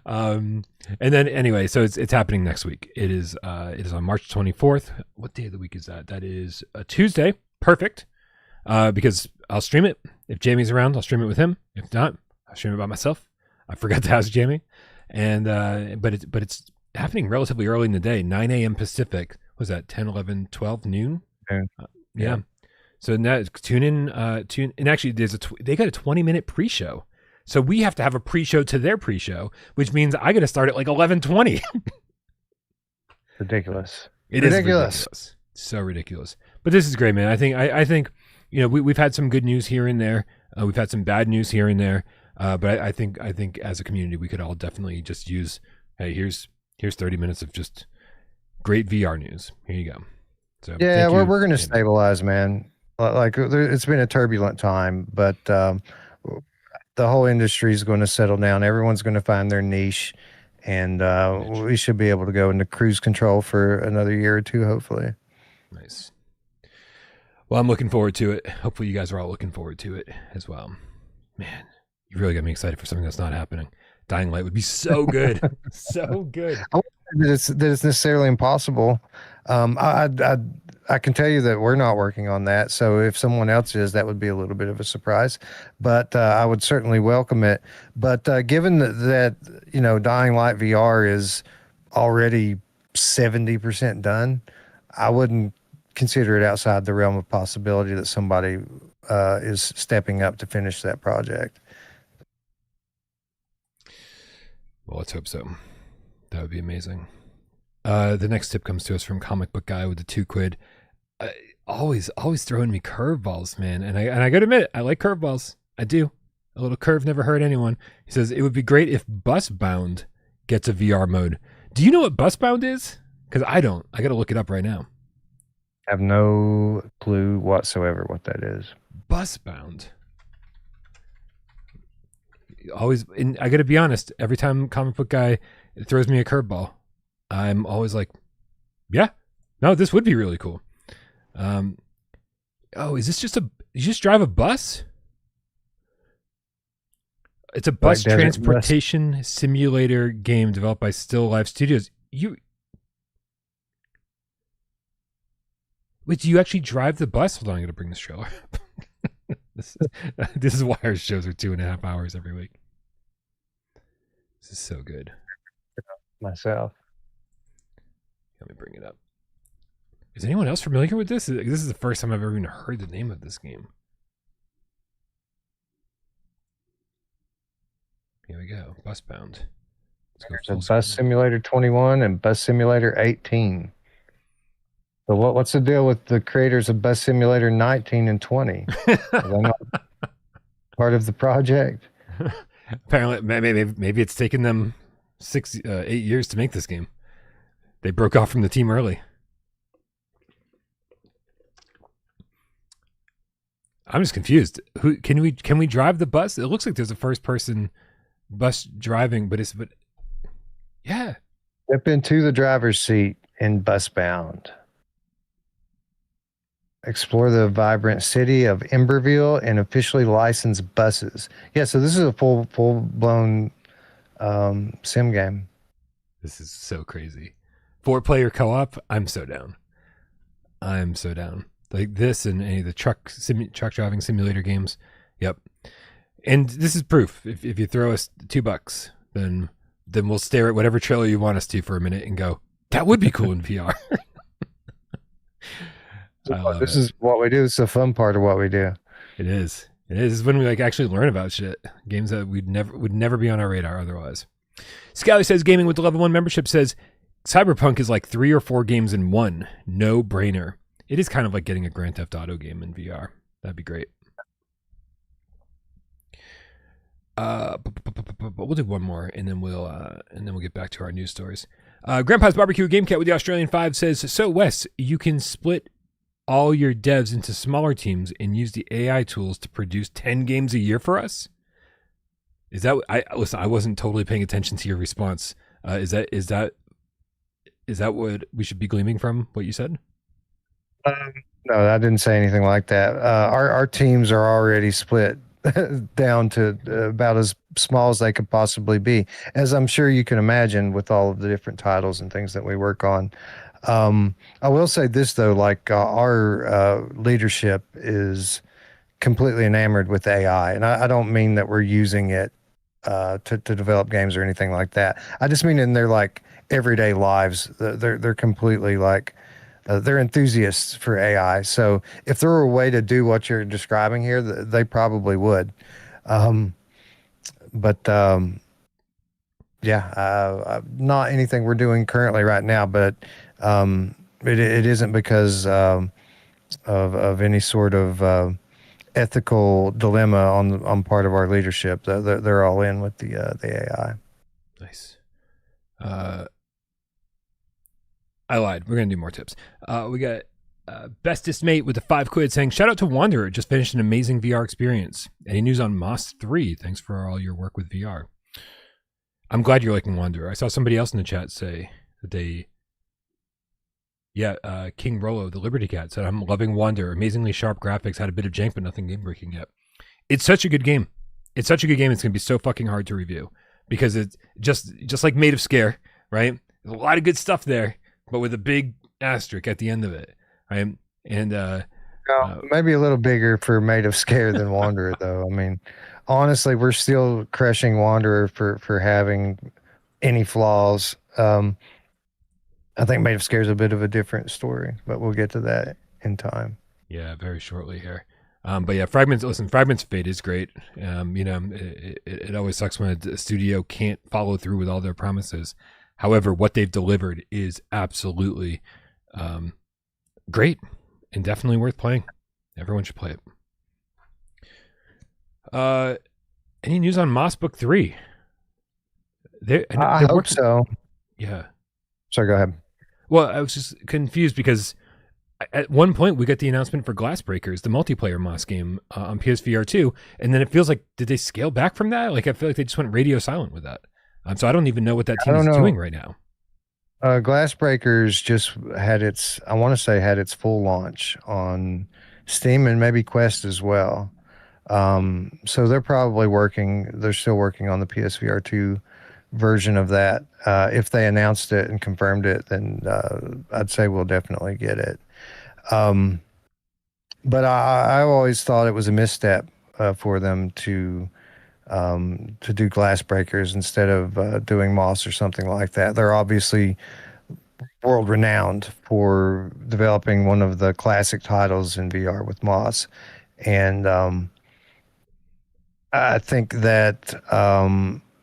And then anyway, so it's happening next week. It is on March 24th. What day of the week is that? That is a Tuesday. Perfect. Because I'll stream it. If Jamie's around, I'll stream it with him. If not, I'll stream it by myself. I forgot to ask Jamie. And but it's happening relatively early in the day, 9 a.m. Pacific. Was that 10, 11, 12 noon? Yeah. So now tune in, and actually they got a 20-minute pre-show. So we have to have a pre-show to their pre-show, which means I got to start at like 11:20. Ridiculous. It is ridiculous. So ridiculous. But this is great, man. I think we've had some good news here and there. We've had some bad news here and there. But I think as a community we could all definitely just use, hey, here's 30 minutes of just great VR news. Here you go. So yeah, we're going to stabilize, man. Like it's been a turbulent time, but the whole industry is going to settle down. Everyone's going to find their niche, and we should be able to go into cruise control for another year or two, hopefully. Nice. Well, I'm looking forward to it. Hopefully you guys are all looking forward to it as well. Man, you really got me excited for something that's not happening. Dying Light would be so good. So good. I wouldn't say that it's necessarily impossible. I can tell you that we're not working on that. So if someone else is, that would be a little bit of a surprise. But I would certainly welcome it. But given that Dying Light VR is already 70% done, I wouldn't consider it outside the realm of possibility that somebody is stepping up to finish that project. Well, let's hope so. That would be amazing. The next tip comes to us from Comic Book Guy with the £2. Always throwing me curveballs, man. And I gotta admit, I like curveballs. I do. A little curve never hurt anyone. He says it would be great if Busbound gets a VR mode. Do you know what Busbound is? Because I don't. I gotta look it up right now. I have no clue whatsoever what that is. Busbound. Always, and I gotta be honest, every time Comic Book Guy throws me a curveball, I'm always like, yeah, no, this would be really cool. Is this just you just drive a bus? It's a bus transportation simulator game developed by Still Life Studios. Wait, do you actually drive the bus? Hold on, I gotta bring this trailer up. This is why our shows are 2.5 hours every week. This is so good. Myself. Let me bring it up. Is anyone else familiar with this? This is the first time I've ever even heard the name of this game. Here we go. Busbound. Let's go. Bus Simulator 21 and Bus Simulator 18. So what's the deal with the creators of Bus Simulator 19 and 20? Are they not part of the project? Apparently, maybe it's taken them 8 years to make this game. They broke off from the team early. I'm just confused. Who can we drive the bus? It looks like there's a first person bus driving, but yeah. Step into the driver's seat in Busbound. Explore the vibrant city of Emberville and officially licensed buses. Yeah, so this is a full-blown sim game. This is so crazy. 4-player co-op, I'm so down. Like this and any of the truck driving simulator games. Yep. And this is proof. If you throw us $2, then we'll stare at whatever trailer you want us to for a minute and go, that would be cool in VR. This is what we do. This is the fun part of what we do. It is. This is when we actually learn about shit. Games that would never be on our radar otherwise. Scally says gaming with the level 1 membership says Cyberpunk is like 3 or 4 games in one. No brainer. It is kind of like getting a Grand Theft Auto game in VR. That'd be great. But we'll do one more and then we'll get back to our news stories. Grandpa's Barbecue Game Cat with the Australian 5 says, so Wes, you can split all your devs into smaller teams and use the AI tools to produce 10 games a year for us? Listen, I wasn't totally paying attention to your response. Is that what we should be gleaming from what you said? No, I didn't say anything like that. Our teams are already split down to about as small as they could possibly be, as I'm sure you can imagine with all of the different titles and things that we work on. I will say this though, like our leadership is completely enamored with AI, and I don't mean that we're using it to develop games or anything like that. I just mean in their like everyday lives, they're completely like they're enthusiasts for AI. So if there were a way to do what you're describing here, they probably would. Yeah, not anything we're doing currently right now, but it isn't because of any sort of ethical dilemma on part of our leadership. They're all in with the AI. Nice. I lied. We're gonna do more tips. We got Bestest Mate with the £5 saying, shout out to Wanderer, just finished an amazing VR experience. Any news on Moss 3? Thanks for all your work with VR. I'm glad you're liking Wanderer. I saw somebody else in the chat say that they, King Rolo, the Liberty Cat, said, I'm loving Wanderer. Amazingly sharp graphics, had a bit of jank, but nothing game breaking yet. It's such a good game. It's such a good game. It's gonna be so fucking hard to review because it's just like Maid of Sker, right? There's a lot of good stuff there, but with a big asterisk at the end of it, right? And maybe a little bigger for Maid of Scare than Wanderer, though. I mean, honestly, we're still crushing Wanderer for having any flaws. I think Maid of Scare is a bit of a different story, but we'll get to that in time. Yeah, very shortly here. But yeah, Fragment's Fate is great. It always sucks when a studio can't follow through with all their promises. However, what they've delivered is absolutely great and definitely worth playing. Everyone should play it. Any news on Moss Book 3? I hope so. Yeah. Sorry, go ahead. Well, I was just confused because at one point we got the announcement for Glassbreakers, the multiplayer Moss game on PSVR2, and then it feels like, did they scale back from that? Like, I feel like they just went radio silent with that. So I don't even know what that team is doing right now. Glassbreakers just had its full launch on Steam and maybe Quest as well. So they're still working on the PSVR2 version of that. If they announced it and confirmed it, then I'd say we'll definitely get it. But I always thought it was a misstep for them to do Glassbreakers instead of doing Moss or something like that. They're obviously world renowned for developing one of the classic titles in VR with Moss, and I think that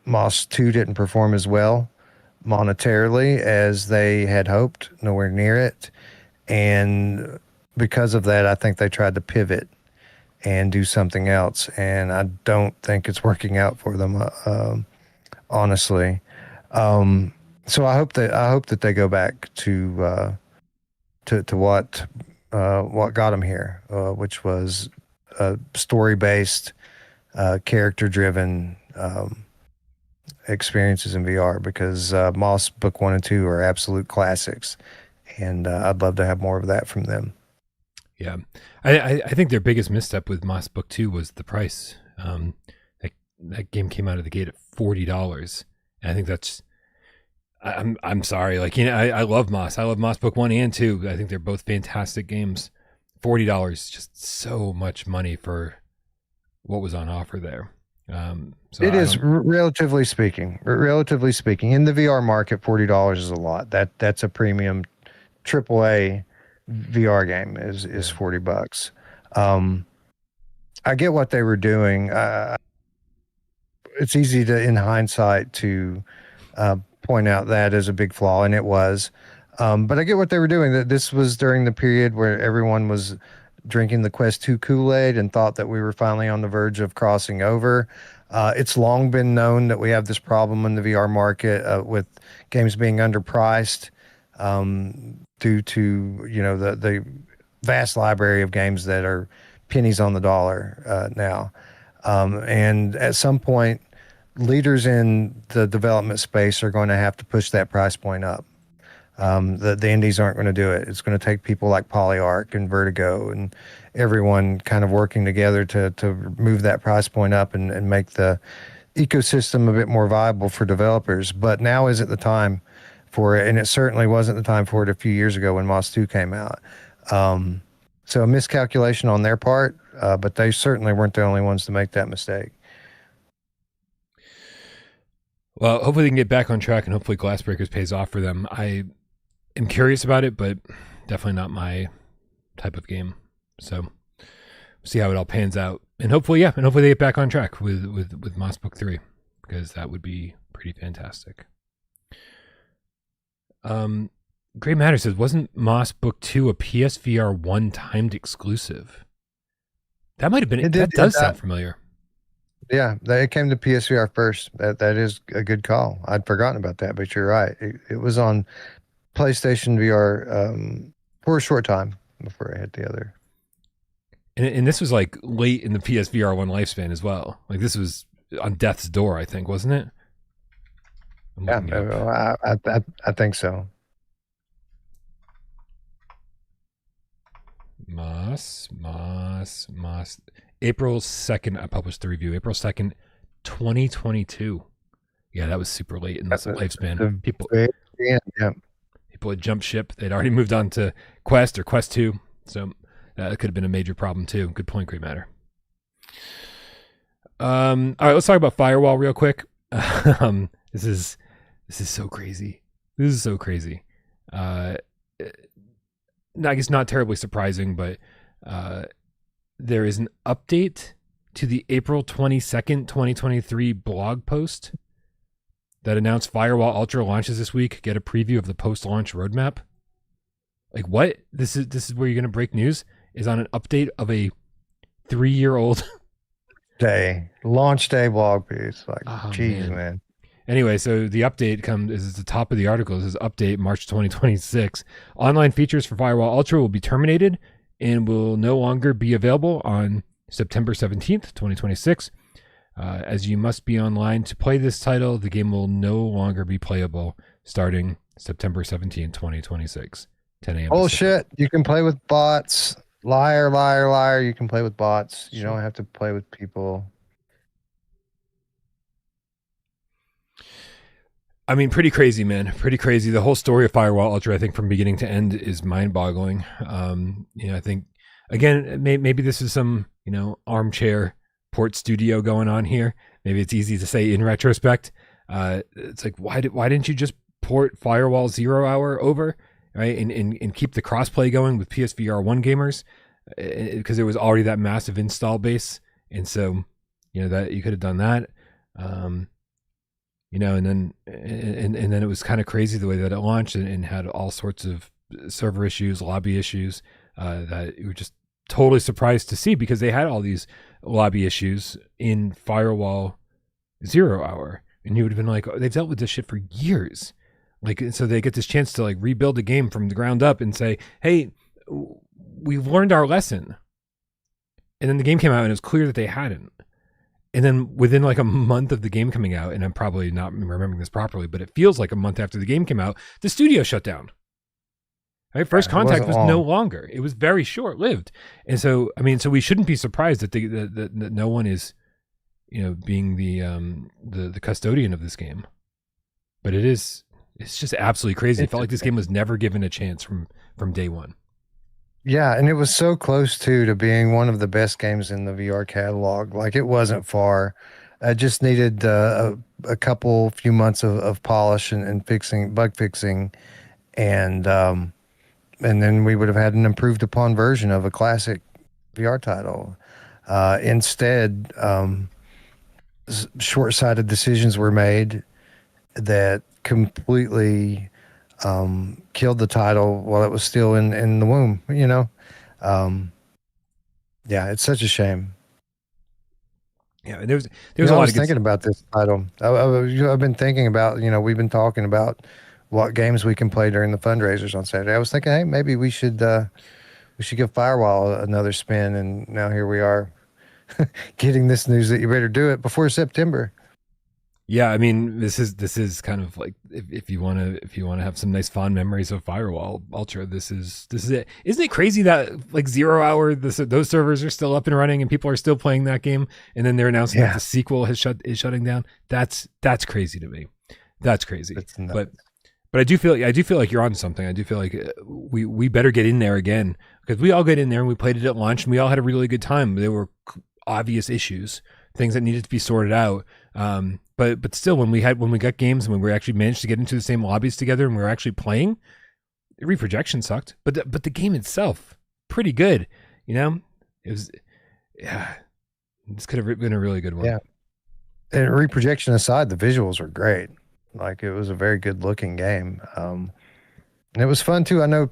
Moss 2 didn't perform as well monetarily as they had hoped, nowhere near it. And because of that, I think they tried to pivot and do something else. And I don't think it's working out for them, honestly. So I hope that they go back to what got them here, which was story-based, character-driven experiences in VR, because Moss Book 1 and 2 are absolute classics, and I'd love to have more of that from them. Yeah, I think their biggest misstep with Moss Book 2 was the price. That game came out of the gate at $40, and I think that's. I'm sorry, I love Moss. I love Moss Book 1 and 2. I think they're both fantastic games. $40, just so much money for what was on offer there. So it is relatively speaking in the VR market, $40 is a lot. That's a premium AAA VR game is $40. I get what they were doing. It's easy to, in hindsight, to point out that as a big flaw, and it was. But I get what they were doing. That this was during the period where everyone was drinking the Quest 2 Kool-Aid and thought that we were finally on the verge of crossing over. It's long been known that we have this problem in the VR market with games being underpriced due to the vast library of games that are pennies on the dollar now. And at some point, leaders in the development space are going to have to push that price point up. The indies aren't going to do it. It's going to take people like PolyArc and Vertigo and everyone kind of working together to move that price point up and make the ecosystem a bit more viable for developers. But now isn't the time for it, and it certainly wasn't the time for it a few years ago when Moss 2 came out. So a miscalculation on their part, but they certainly weren't the only ones to make that mistake. Well, hopefully they can get back on track, and hopefully Glassbreakers pays off for them. I am curious about it, but definitely not my type of game. So we'll see how it all pans out. And hopefully they get back on track with Moss Book 3, because that would be pretty fantastic. Great Matter says, wasn't Moss Book 2 a PSVR 1 timed exclusive? That might have been it. That does sound familiar. Yeah, it came to PSVR first. That is a good call. I'd forgotten about that, but you're right. It was on PlayStation VR for a short time before it hit the other. And this was like late in the PSVR 1 lifespan as well. Like this was on death's door, I think, wasn't it? Yeah, I think so. Moss. April 2nd, I published the review. April 2nd, 2022. Yeah, that was super late in this lifespan. People had jumped ship. They'd already moved on to Quest or Quest 2. So that could have been a major problem too. Good point, Great Matter. All right, let's talk about Firewall real quick. This is so crazy. This is so crazy. I guess not terribly surprising, but there is an update to the April 22nd, 2023 blog post that announced Firewall Ultra launches this week. Get a preview of the post-launch roadmap. Like what? This is where you're going to break news? Is on an update of a 3-year-old launch day blog piece. Like, geez, man. Anyway, so the update is at the top of the article. This is update March 2026. Online features for Firewall Ultra will be terminated and will no longer be available on September 17th, 2026. As you must be online to play this title, the game will no longer be playable starting September 17th, 2026, 10 a.m. Bullshit. You can play with bots. Liar, liar, liar. You can play with bots. You don't have to play with people. I mean, pretty crazy, man. Pretty crazy. The whole story of Firewall Ultra, I think, from beginning to end, is mind-boggling. I think, again, maybe this is some, armchair port studio going on here. Maybe it's easy to say in retrospect. It's like, why didn't you just port Firewall 0 Hour over, right, and keep the crossplay going with PSVR 1 gamers, because there was already that massive install base, and so that you could have done that. And then it was kind of crazy the way that it launched and had all sorts of server issues, lobby issues, that you were just totally surprised to see, because they had all these lobby issues in Firewall 0 Hour, and you would have been like, oh, they've dealt with this shit for years. Like, so they get this chance to like rebuild the game from the ground up and say, hey, we've learned our lesson. And then the game came out and it was clear that they hadn't. And then within like a month of the game coming out, and I'm probably not remembering this properly, but it feels like a month after the game came out, the studio shut down. Right? First Contact was no longer. It was very short-lived. And so, I mean, so we shouldn't be surprised that that no one is, being the custodian of this game. But it's just absolutely crazy. It felt like this game was never given a chance from day one. Yeah, and it was so close to being one of the best games in the VR catalog. Like, it wasn't far. I just needed a few months of polish and bug fixing, and then we would have had an improved upon version of a classic VR title. Instead, short-sighted decisions were made that completely killed the title while it was still in the womb, yeah, it's such a shame. Yeah, there's a lot. I was thinking about this title. I've been thinking about, we've been talking about what games we can play during the fundraisers on Saturday. I was thinking, hey, maybe we should give Firewall another spin, and now here we are getting this news that you better do it before September. Yeah, I mean, this is kind of like, if you want to have some nice fond memories of Firewall Ultra, this is it. Isn't it crazy that like 0 Hour, those servers are still up and running and people are still playing that game, and then they're announcing that the sequel is shutting down? That's crazy to me. That's crazy. But I do feel like you're on something. I do feel like we better get in there again, because we all get in there and we played it at launch and we all had a really good time. There were obvious issues, things that needed to be sorted out. But still, when we got games and when we actually managed to get into the same lobbies together and we were actually playing, the reprojection sucked. But the game itself, pretty good. It was, this could have been a really good one. Yeah. And reprojection aside, the visuals were great. Like, it was a very good looking game. And it was fun too. I know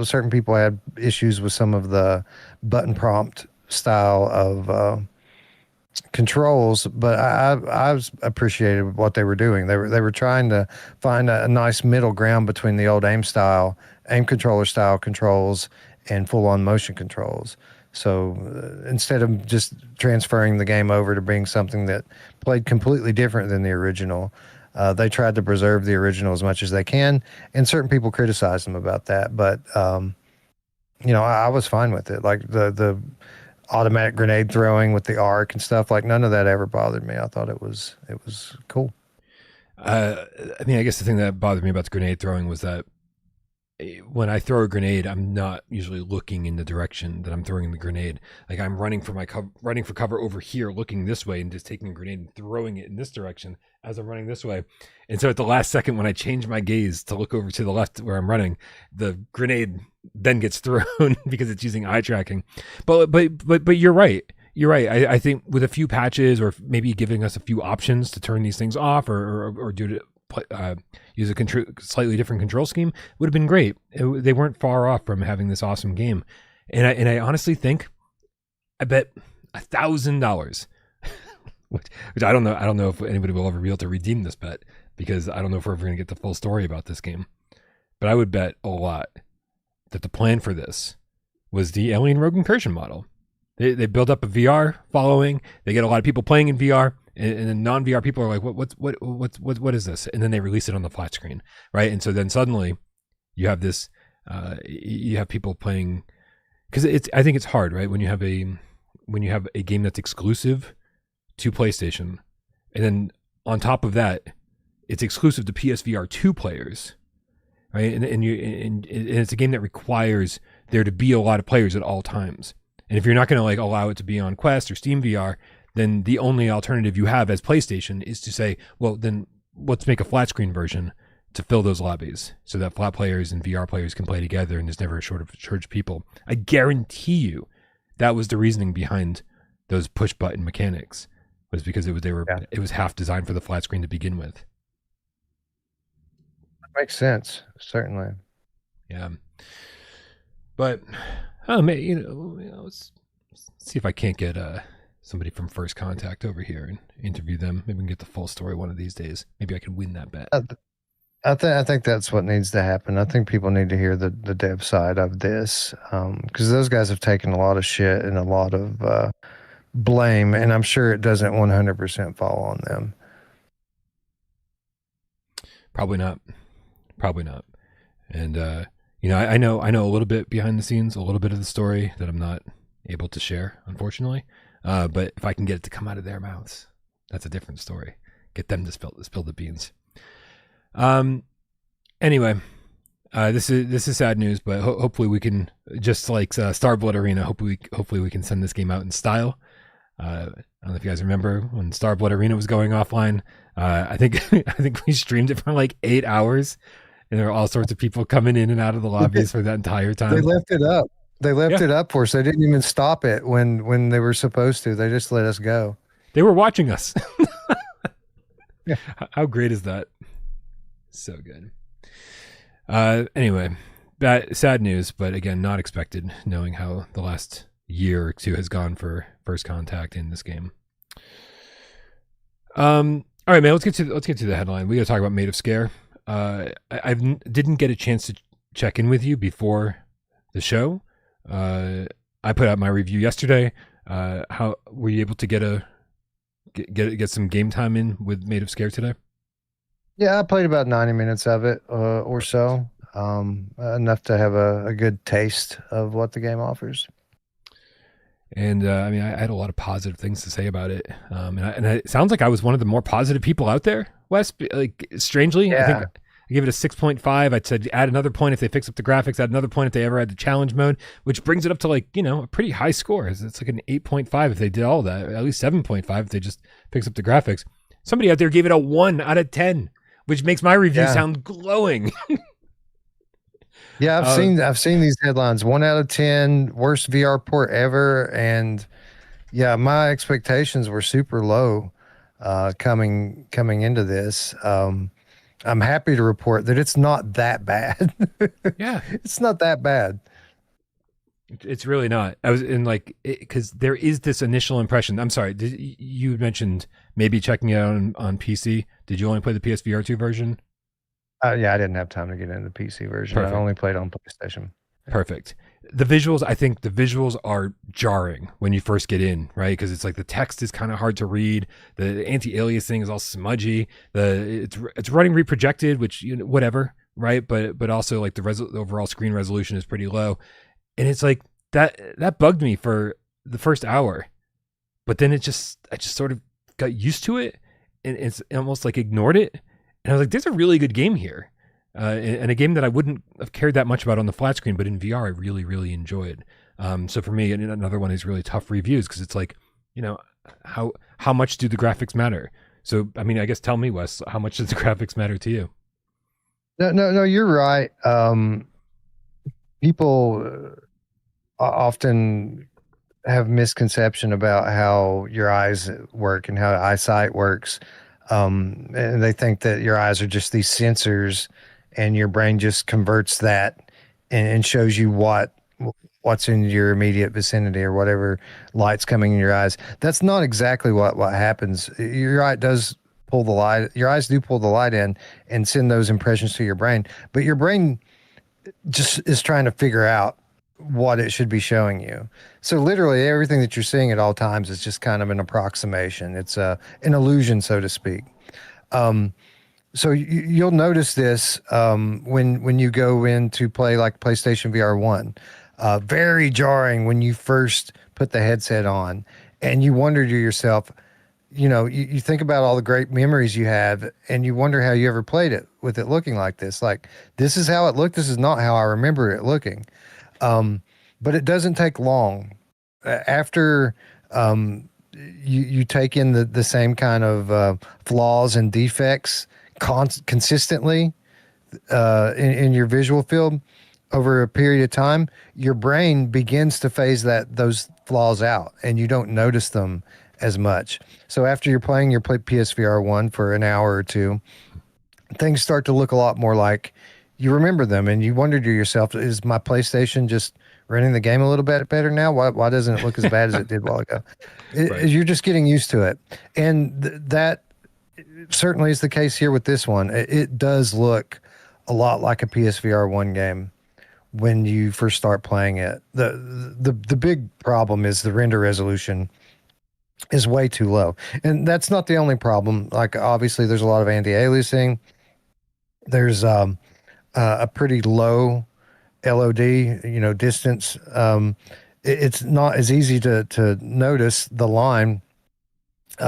certain people had issues with some of the button prompt style of controls, but I was appreciated what they were doing. They were trying to find a nice middle ground between the old aim controller style controls and full on motion controls. So instead of just transferring the game over to being something that played completely different than the original, they tried to preserve the original as much as they can. And certain people criticized them about that, but I was fine with it. Like the automatic grenade throwing with the arc and stuff, like none of that ever bothered me. I thought it was cool. I mean, I guess the thing that bothered me about the grenade throwing was that when I throw a grenade, I'm not usually looking in the direction that I'm throwing the grenade. Like I'm running for cover over here, looking this way, and just taking a grenade and throwing it in this direction as I'm running this way. And so at the last second, when I change my gaze to look over to the left where I'm running, the grenade then gets thrown because it's using eye tracking. But you're right. You're right. I think with a few patches, or maybe giving us a few options to turn these things off, or do it. Use a slightly different control scheme would have been great. They weren't far off from having this awesome game, and I honestly think, I bet $1,000, which I don't know if anybody will ever be able to redeem this bet, because I don't know if we're ever going to get the full story about this game, but I would bet a lot that the plan for this was the Alien Rogue Incursion model. They build up a VR following. They get a lot of people playing in VR. And then non-VR people are like, what is this? And then they release it on the flat screen, right? And so then suddenly you have this, you have people playing, because I think it's hard, right? When you have a game that's exclusive to PlayStation, and then on top of that, it's exclusive to PSVR2 players, right? And it's a game that requires there to be a lot of players at all times. And if you're not going to like allow it to be on Quest or Steam VR, then the only alternative you have as PlayStation is to say, well, then let's make a flat screen version to fill those lobbies so that flat players and VR players can play together and there's never a shortage of people. I guarantee you that was the reasoning behind those push button mechanics, was because it was half designed for the flat screen to begin with. That makes sense, certainly. Yeah. But let's see if I can't get somebody from First Contact over here and interview them. Maybe we can get the full story one of these days. Maybe I can win that bet. I think that's what needs to happen. I think people need to hear the dev side of this, because those guys have taken a lot of shit and a lot of blame, and I'm sure it doesn't 100% fall on them. Probably not. And I know a little bit behind the scenes, a little bit of the story that I'm not able to share, unfortunately. But if I can get it to come out of their mouths, that's a different story. Get them to spill the beans. Anyway, this is sad news, but hopefully we can, just like Starblood Arena, hopefully we can send this game out in style. I don't know if you guys remember when Starblood Arena was going offline. I think we streamed it for like 8 hours, and there were all sorts of people coming in and out of the lobbies for that entire time. They left it up. They left it up for us. They didn't even stop it when they were supposed to. They just let us go. They were watching us. Yeah. How great is that? So good. Anyway, that sad news, but again, not expected, knowing how the last year or two has gone for First Contact in this game. All right, man. Let's get to the headline. We got to talk about Maid of Sker. I didn't get a chance to check in with you before the show. I put out my review yesterday. How were you able to get some game time in with Maid of Sker today? Yeah, I played about 90 minutes of it or so, enough to have a good taste of what the game offers. And I mean, I had a lot of positive things to say about it. And it sounds like I was one of the more positive people out there, Wes. Like, strangely, yeah. I think I gave it a 6.5. I said add another point if they fix up the graphics, add another point if they ever had the challenge mode, which brings it up to like, a pretty high score. It's like an 8.5 if they did all that, at least 7.5 if they just fix up the graphics. Somebody out there gave it a 1 out of 10, which makes my review sound glowing. Yeah, I've seen these headlines. 1 out of 10, worst VR port ever, and yeah, my expectations were super low coming into this. I'm happy to report that it's not that bad. Yeah, It's not that bad. it's really not. I was in like because there is this initial impression. I'm sorry, you mentioned maybe checking it out on PC. Did you only play the PSVR2 version? Yeah, I didn't have time to get into the PC version. Perfect. I only played on PlayStation. Perfect. The visuals, I think the visuals are jarring when you first get in, right? Because it's like the text is kind of hard to read. The anti-alias thing is all smudgy. It's running reprojected, which whatever, right? But also like the overall screen resolution is pretty low, and it's like that bugged me for the first hour, but then I just sort of got used to it, and it's almost like ignored it, and I was like, there's a really good game here. And a game that I wouldn't have cared that much about on the flat screen, but in VR, I really, really enjoyed. So for me, and another one is really tough reviews because it's like, how much do the graphics matter? So, I mean, I guess tell me, Wes, how much does the graphics matter to you? No, you're right. People often have misconception about how your eyes work and how eyesight works. And they think that your eyes are just these sensors and your brain just converts that and shows you what's in your immediate vicinity or whatever light's coming in your eyes. That's not exactly what happens. Your eye does pull the light. Your eyes do pull the light in and send those impressions to your brain, but your brain just is trying to figure out what it should be showing you. So literally everything that you're seeing at all times is just kind of an approximation. It's an illusion, so to speak. So you'll notice this when you go in to play like PlayStation VR 1. Very jarring when you first put the headset on and you wonder to yourself, you think about all the great memories you have and you wonder how you ever played it with it looking like this. Like, this is how it looked. This is not how I remember it looking. But it doesn't take long. After you take in the same kind of flaws and defects consistently in your visual field over a period of time, your brain begins to phase those flaws out, and you don't notice them as much. So after you're playing your PSVR 1 for an hour or two, things start to look a lot more like you remember them, and you wonder to yourself, is my PlayStation just running the game a little bit better now? Why doesn't it look as bad as it did a while ago? Right. You're just getting used to it. And that certainly is the case here with this one. It does look a lot like a PSVR 1 game when you first start playing it. The big problem is the render resolution is way too low. And that's not the only problem. Like, obviously there's a lot of anti-aliasing. There's a pretty low LOD, distance. It's not as easy to notice the line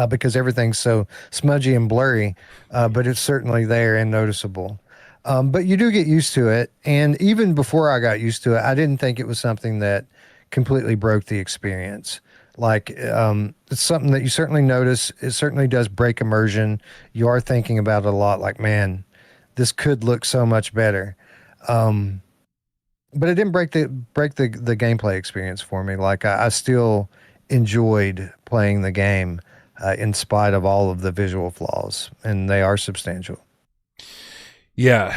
because everything's so smudgy and blurry, but it's certainly there and noticeable. But you do get used to it. And even before I got used to it, I didn't think it was something that completely broke the experience. Like, it's something that you certainly notice. It certainly does break immersion. You are thinking about it a lot, like, man, this could look so much better. But it didn't break the gameplay experience for me. Like, I still enjoyed playing the game in spite of all of the visual flaws, and they are substantial. Yeah.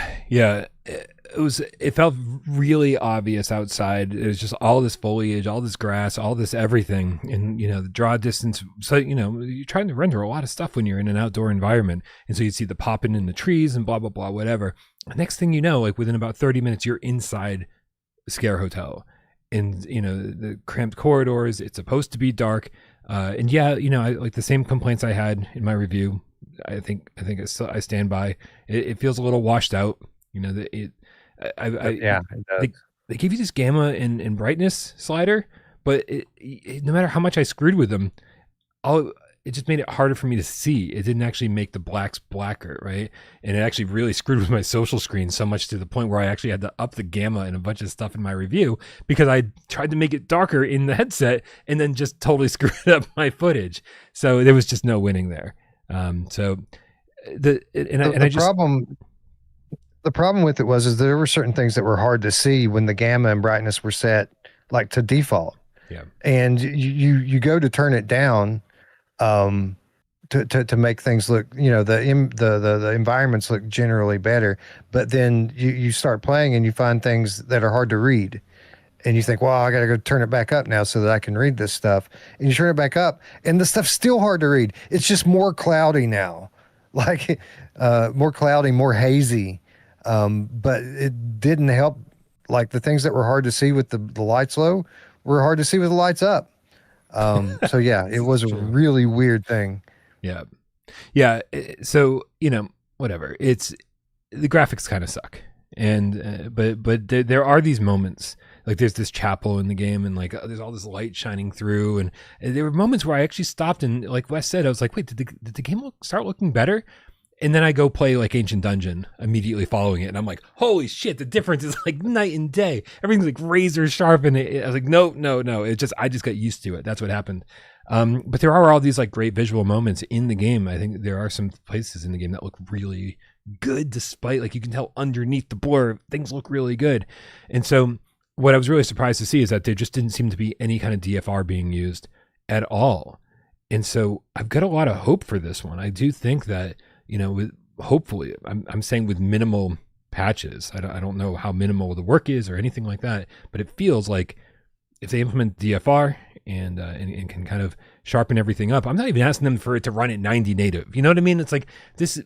It felt really obvious outside. It was just all this foliage, all this grass, all this everything, and the draw distance. So you're trying to render a lot of stuff when you're in an outdoor environment, and so you see the popping in the trees and blah blah blah, whatever. The next thing you know, like within about 30 minutes, you're inside Sker Hotel, and the cramped corridors. It's supposed to be dark, and I like the same complaints I had in my review. I think I stand by. It feels a little washed out. It does. They give you this gamma and brightness slider, but no matter how much I screwed with them, it just made it harder for me to see. It didn't actually make the blacks blacker, right? And it actually really screwed with my social screen so much to the point where I actually had to up the gamma and a bunch of stuff in my review because I tried to make it darker in the headset and then just totally screwed up my footage. So there was just no winning there. The problem with it was there were certain things that were hard to see when the gamma and brightness were set like to default. Yeah. And you go to turn it down, to make things look, the environments look generally better. But then you start playing and you find things that are hard to read. And you think, well, I got to go turn it back up now so that I can read this stuff. And you turn it back up, and the stuff's still hard to read. It's just more cloudy now, like more cloudy, more hazy. But it didn't help. Like the things that were hard to see with the lights low were hard to see with the lights up. So yeah, it was a really weird thing. Yeah. Yeah. So, whatever. It's the graphics kind of suck. And, but there are these moments, like there's this chapel in the game and like there's all this light shining through. And there were moments where I actually stopped and like Wes said, I was like, wait, did the game start looking better? And then I go play like Ancient Dungeon immediately following it. And I'm like, holy shit, the difference is like night and day. Everything's like razor sharp. And I was like, no. I just got used to it. That's what happened. But there are all these like great visual moments in the game. I think there are some places in the game that look really good, despite like you can tell underneath the blur, things look really good. And so what I was really surprised to see is that there just didn't seem to be any kind of DFR being used at all. And so I've got a lot of hope for this one. I do think that, hopefully, I'm saying with minimal patches. I don't know how minimal the work is or anything like that, but it feels like if they implement DFR and can kind of sharpen everything up, I'm not even asking them for it to run at 90 native. You know what I mean? It's like this,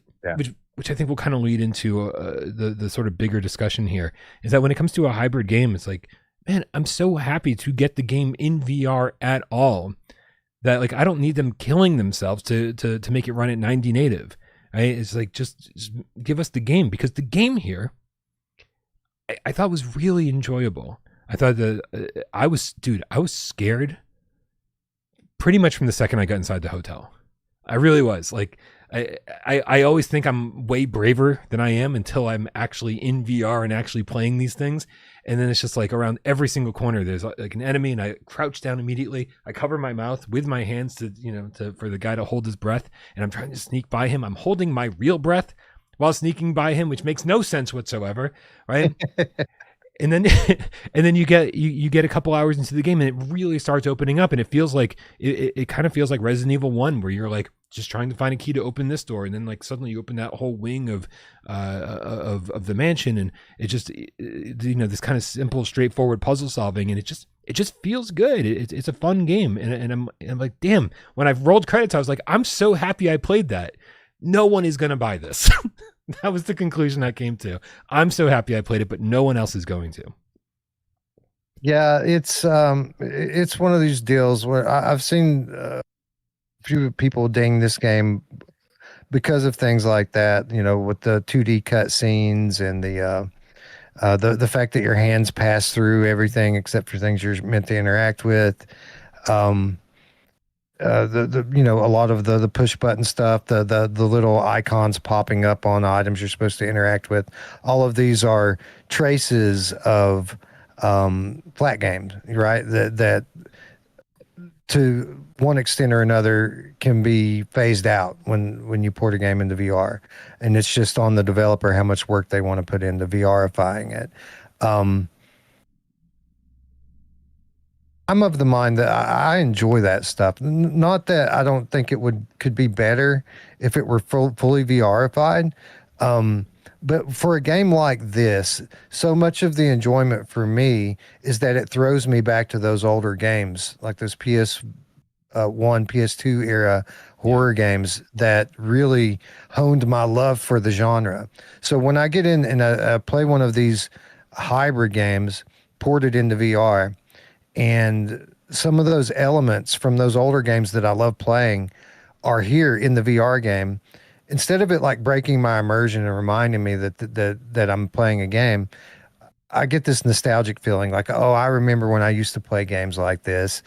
which I think will kind of lead into the sort of bigger discussion here, is that when it comes to a hybrid game, it's like, man, I'm so happy to get the game in VR at all that like I don't need them killing themselves to make it run at 90 native. Right? It's like just give us the game, because the game here I thought was really enjoyable. I thought that I was scared pretty much from the second I got inside the hotel. I really was. Like I always think I'm way braver than I am until I'm actually in VR and actually playing these things. And then it's just like around every single corner, there's like an enemy, and I crouch down immediately. I cover my mouth with my hands for the guy to hold his breath. And I'm trying to sneak by him. I'm holding my real breath while sneaking by him, which makes no sense whatsoever. Right. And then you get a couple hours into the game and it really starts opening up, and it feels like it kind of feels like Resident Evil 1, where you're like just trying to find a key to open this door, and then like suddenly you open that whole wing of the mansion, and it just this kind of simple, straightforward puzzle solving, and it just feels good. It's a fun game, and I'm like, damn. When I've rolled credits, I was like, I'm so happy I played that. No one is gonna buy this. That was the conclusion I came to. I'm so happy I played it, but no one else is going to. Yeah, it's one of these deals where I've seen a few people ding this game because of things like that. With the 2D cut scenes and the fact that your hands pass through everything except for things you're meant to interact with. A lot of the push button stuff, the little icons popping up on items you're supposed to interact with. All of these are traces of flat games, right? That to one extent or another can be phased out when you port a game into VR, and it's just on the developer how much work they want to put into VRifying it. I'm of the mind that I enjoy that stuff. Not that I don't think it could be better if it were fully VRified. But for a game like this, so much of the enjoyment for me is that it throws me back to those older games, like those PS1, PS2 era horror games that really honed my love for the genre. So when I get in and I play one of these hybrid games ported into VR, and some of those elements from those older games that I love playing are here in the VR game, instead of it like breaking my immersion and reminding me that I'm playing a game, I get this nostalgic feeling like, oh, I remember when I used to play games like this.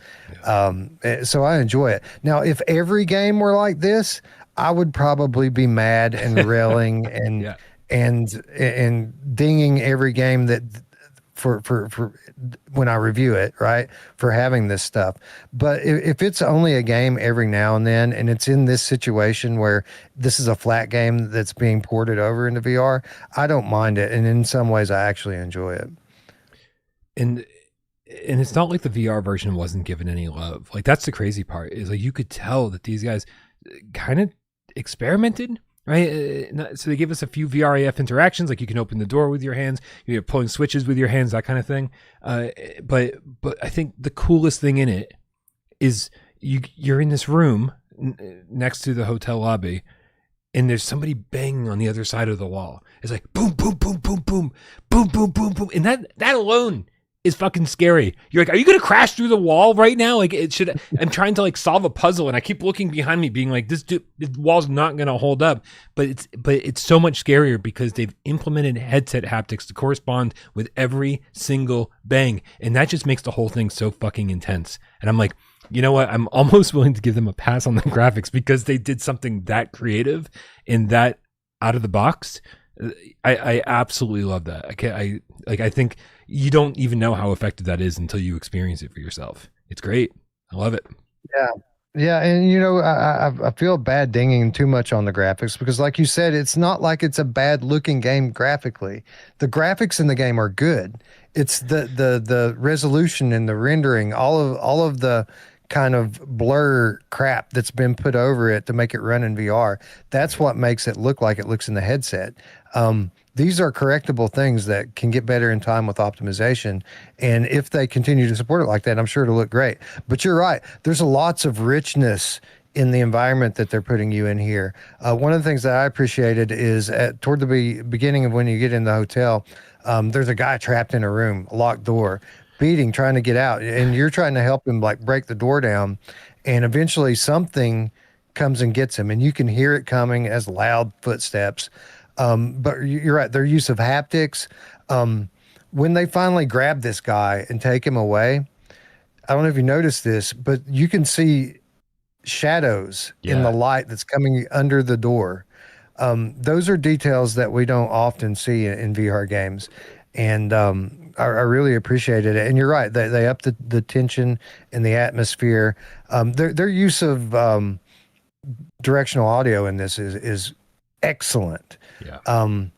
Yeah. So I enjoy it. Now, if every game were like this, I would probably be mad and railing and yeah. and dinging every game that for when I review it, right, for having this stuff. But if it's only a game every now and then, and it's in this situation where this is a flat game that's being ported over into VR, I don't mind it. And in some ways, I actually enjoy it. And it's not like the VR version wasn't given any love. Like, that's the crazy part, is like you could tell that these guys kind of experimented, right? So they give us a few VRAF interactions, like you can open the door with your hands, you're pulling switches with your hands, that kind of thing. But I think the coolest thing in it is you're in this room next to the hotel lobby, and there's somebody banging on the other side of the wall. It's like boom, boom, boom, boom, boom, boom, boom, boom, boom, and that alone is fucking scary. You're like, are you gonna crash through the wall right now? Like, it should. I'm trying to like solve a puzzle, and I keep looking behind me, being like, this wall's not gonna hold up. But it's so much scarier because they've implemented headset haptics to correspond with every single bang, and that just makes the whole thing so fucking intense. And I'm like, you know what? I'm almost willing to give them a pass on the graphics because they did something that creative and that out of the box. I absolutely love that. I think you don't even know how effective that is until you experience it for yourself. It's great. I love it. Yeah, and you know, I feel bad dinging too much on the graphics because, like you said, it's not like it's a bad looking game graphically. The graphics in the game are good. It's the resolution and the rendering, all of the kind of blur crap that's been put over it to make it run in VR. That's what makes it look like it looks in the headset. These are correctable things that can get better in time with optimization. And if they continue to support it like that, I'm sure it'll look great. But you're right. There's lots of richness in the environment that they're putting you in here. One of the things that I appreciated is toward the beginning of when you get in the hotel, there's a guy trapped in a room, a locked door, beating, trying to get out, and you're trying to help him like break the door down, and eventually something comes and gets him, and you can hear it coming as loud footsteps. But you're right, their use of haptics, when they finally grab this guy and take him away, I don't know if you noticed this, but you can see shadows in the light that's coming under the door. Those are details that we don't often see in VR games, and I really appreciated it. And you're right, they up the tension and the atmosphere. Their use of directional audio in this is excellent. Yeah.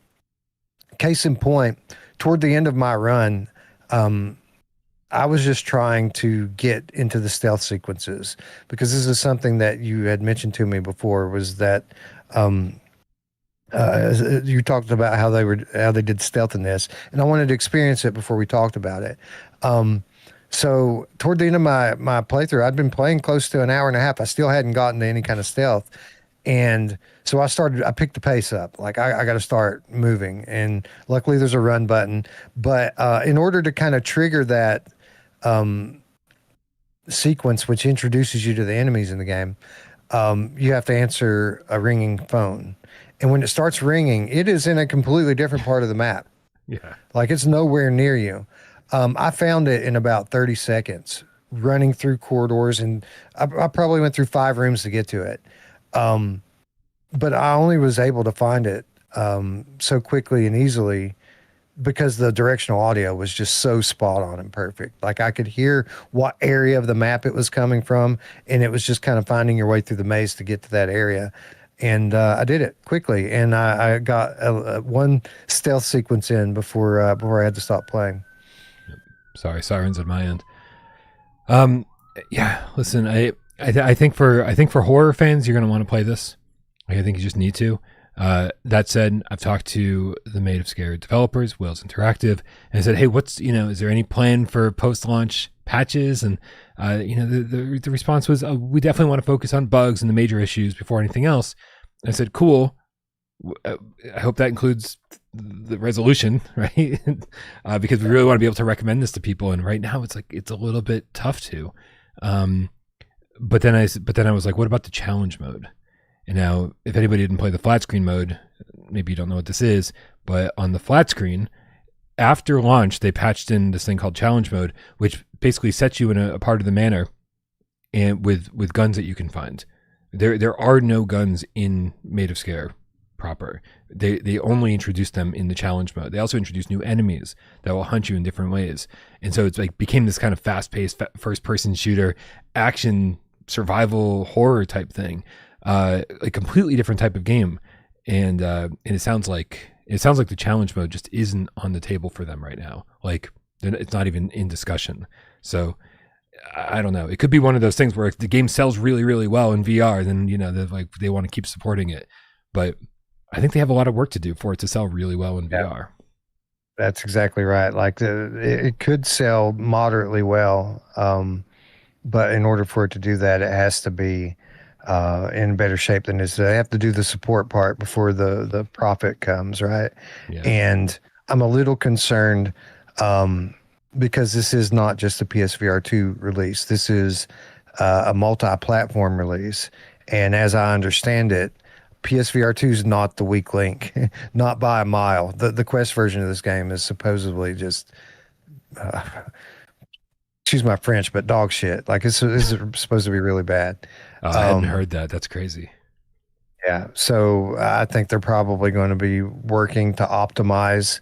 Case in point, toward the end of my run, I was just trying to get into the stealth sequences because this is something that you had mentioned to me before, was that you talked about how they did stealth in this, and I wanted to experience it before we talked about it. So toward the end of my playthrough, I'd been playing close to an hour and a half. I still hadn't gotten to any kind of stealth. And so I picked the pace up. Like I got to start moving, and luckily there's a run button. But in order to kind of trigger that sequence, which introduces you to the enemies in the game, you have to answer a ringing phone. And when it starts ringing, it is in a completely different part of the map. Yeah. Like it's nowhere near you. I found it in about 30 seconds running through corridors, and I probably went through 5 rooms to get to it. But I only was able to find it so quickly and easily because the directional audio was just so spot on and perfect. Like I could hear what area of the map it was coming from, and it was just kind of finding your way through the maze to get to that area. And I did it quickly, and I got one stealth sequence in before I had to stop playing. Sorry, sirens at my end. Yeah, listen, I think for horror fans, you're going to want to play this. I think you just need to. That said, I've talked to the Maid of Sker developers, Wales Interactive, and I said, hey, is there any plan for post-launch patches? And, the response was, we definitely want to focus on bugs and the major issues before anything else. And I said, cool. I hope that includes the resolution, right? Because we really want to be able to recommend this to people. And right now it's a little bit tough to. But then I was like, what about the challenge mode? And now, if anybody didn't play the flat screen mode, maybe you don't know what this is, but on the flat screen, after launch, they patched in this thing called challenge mode, which basically sets you in a part of the manor and with guns that you can find. There are no guns in Maid of Sker proper. They only introduced them in the challenge mode. They also introduced new enemies that will hunt you in different ways. And so it's like became this kind of fast-paced first-person shooter, action, survival, horror type thing. A completely different type of game, and it sounds like the challenge mode just isn't on the table for them right now. Like it's not even in discussion. So I don't know. It could be one of those things where if the game sells really, really well in VR, then they want to keep supporting it. But I think they have a lot of work to do for it to sell really well in VR. That's exactly right. Like it could sell moderately well, but in order for it to do that, it has to be in better shape than this. They have to do the support part before the profit comes, right? Yeah. And I'm a little concerned because this is not just a PSVR2 release. This is a multi-platform release. And as I understand it, PSVR2 is not the weak link, not by a mile. The Quest version of this game is supposedly just, excuse my French, but dog shit. Like it's supposed to be really bad. I hadn't heard that. That's crazy. Yeah. So I think they're probably going to be working to optimize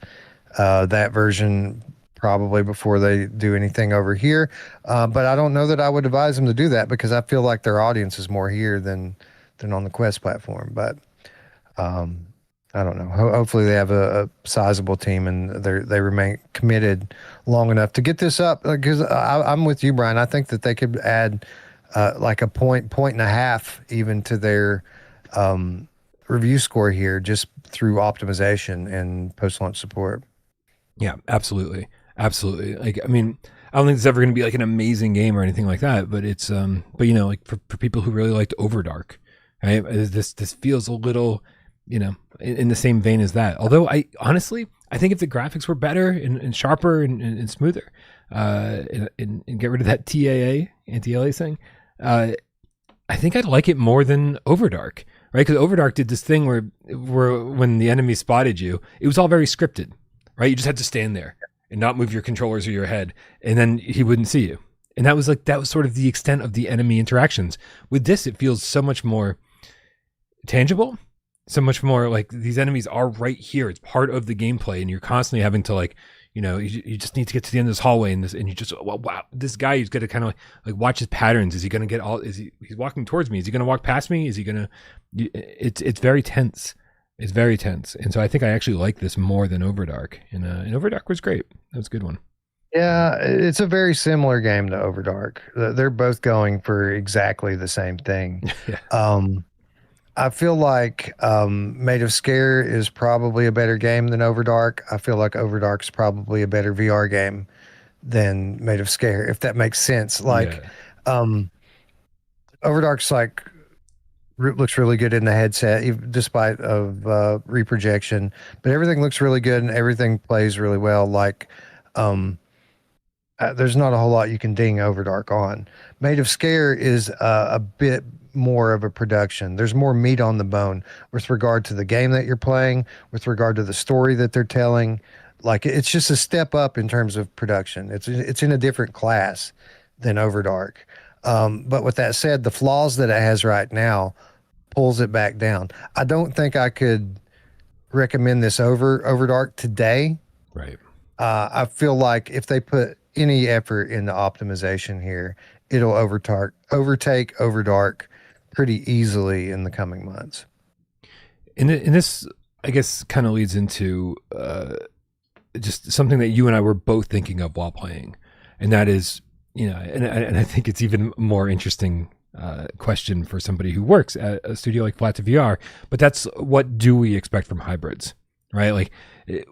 that version probably before they do anything over here. But I don't know that I would advise them to do that because I feel like their audience is more here than on the Quest platform. But I don't know. Hopefully they have a sizable team and they remain committed long enough to get this up. Because I'm with you, Brian. I think that they could add like a point and a half even to their review score here just through optimization and post-launch support. Yeah, absolutely. Absolutely. Like, I mean, I don't think it's ever going to be like an amazing game or anything like that, but it's, but like for people who really liked Overdark, right? This feels a little, in the same vein as that. Although I think if the graphics were better and sharper and smoother, and get rid of that TAA, anti-aliasing, I think I'd like it more than Overdark, right? Because Overdark did this thing where when the enemy spotted you, it was all very scripted, right? You just had to stand there and not move your controllers or your head, and then he wouldn't see you. And that was sort of the extent of the enemy interactions. With this, it feels so much more tangible, so much more like these enemies are right here. It's part of the gameplay, and you're constantly having to you just need to get to the end of this hallway and you just, wow, this guy is going to kind of like watch his patterns. Is he going to get he's walking towards me? Is he going to walk past me? Is he going to, it's very tense. It's very tense. And so I think I actually like this more than Overdark. And Overdark was great. That was a good one. Yeah, it's a very similar game to Overdark. They're both going for exactly the same thing. Yeah. I feel like Maid of Sker is probably a better game than Overdark. I feel like Overdark's probably a better VR game than Maid of Sker, if that makes sense. Like, Overdark's like looks really good in the headset, despite of reprojection. But everything looks really good and everything plays really well. Like, there's not a whole lot you can ding Overdark on. Maid of Sker is a bit more of a production. There's more meat on the bone with regard to the game that you're playing, with regard to the story that they're telling. Like, it's just a step up in terms of production. It's in a different class than Overdark. But with that said, the flaws that it has right now pulls it back down. I don't think I could recommend this over Overdark today. Right. I feel like if they put any effort into optimization here, it'll overtake Overdark pretty easily in the coming months. And this, I guess, kind of leads into just something that you and I were both thinking of while playing, and that is, and I think it's even more interesting question for somebody who works at a studio like Flat to VR, but that's what do we expect from hybrids, right? Like it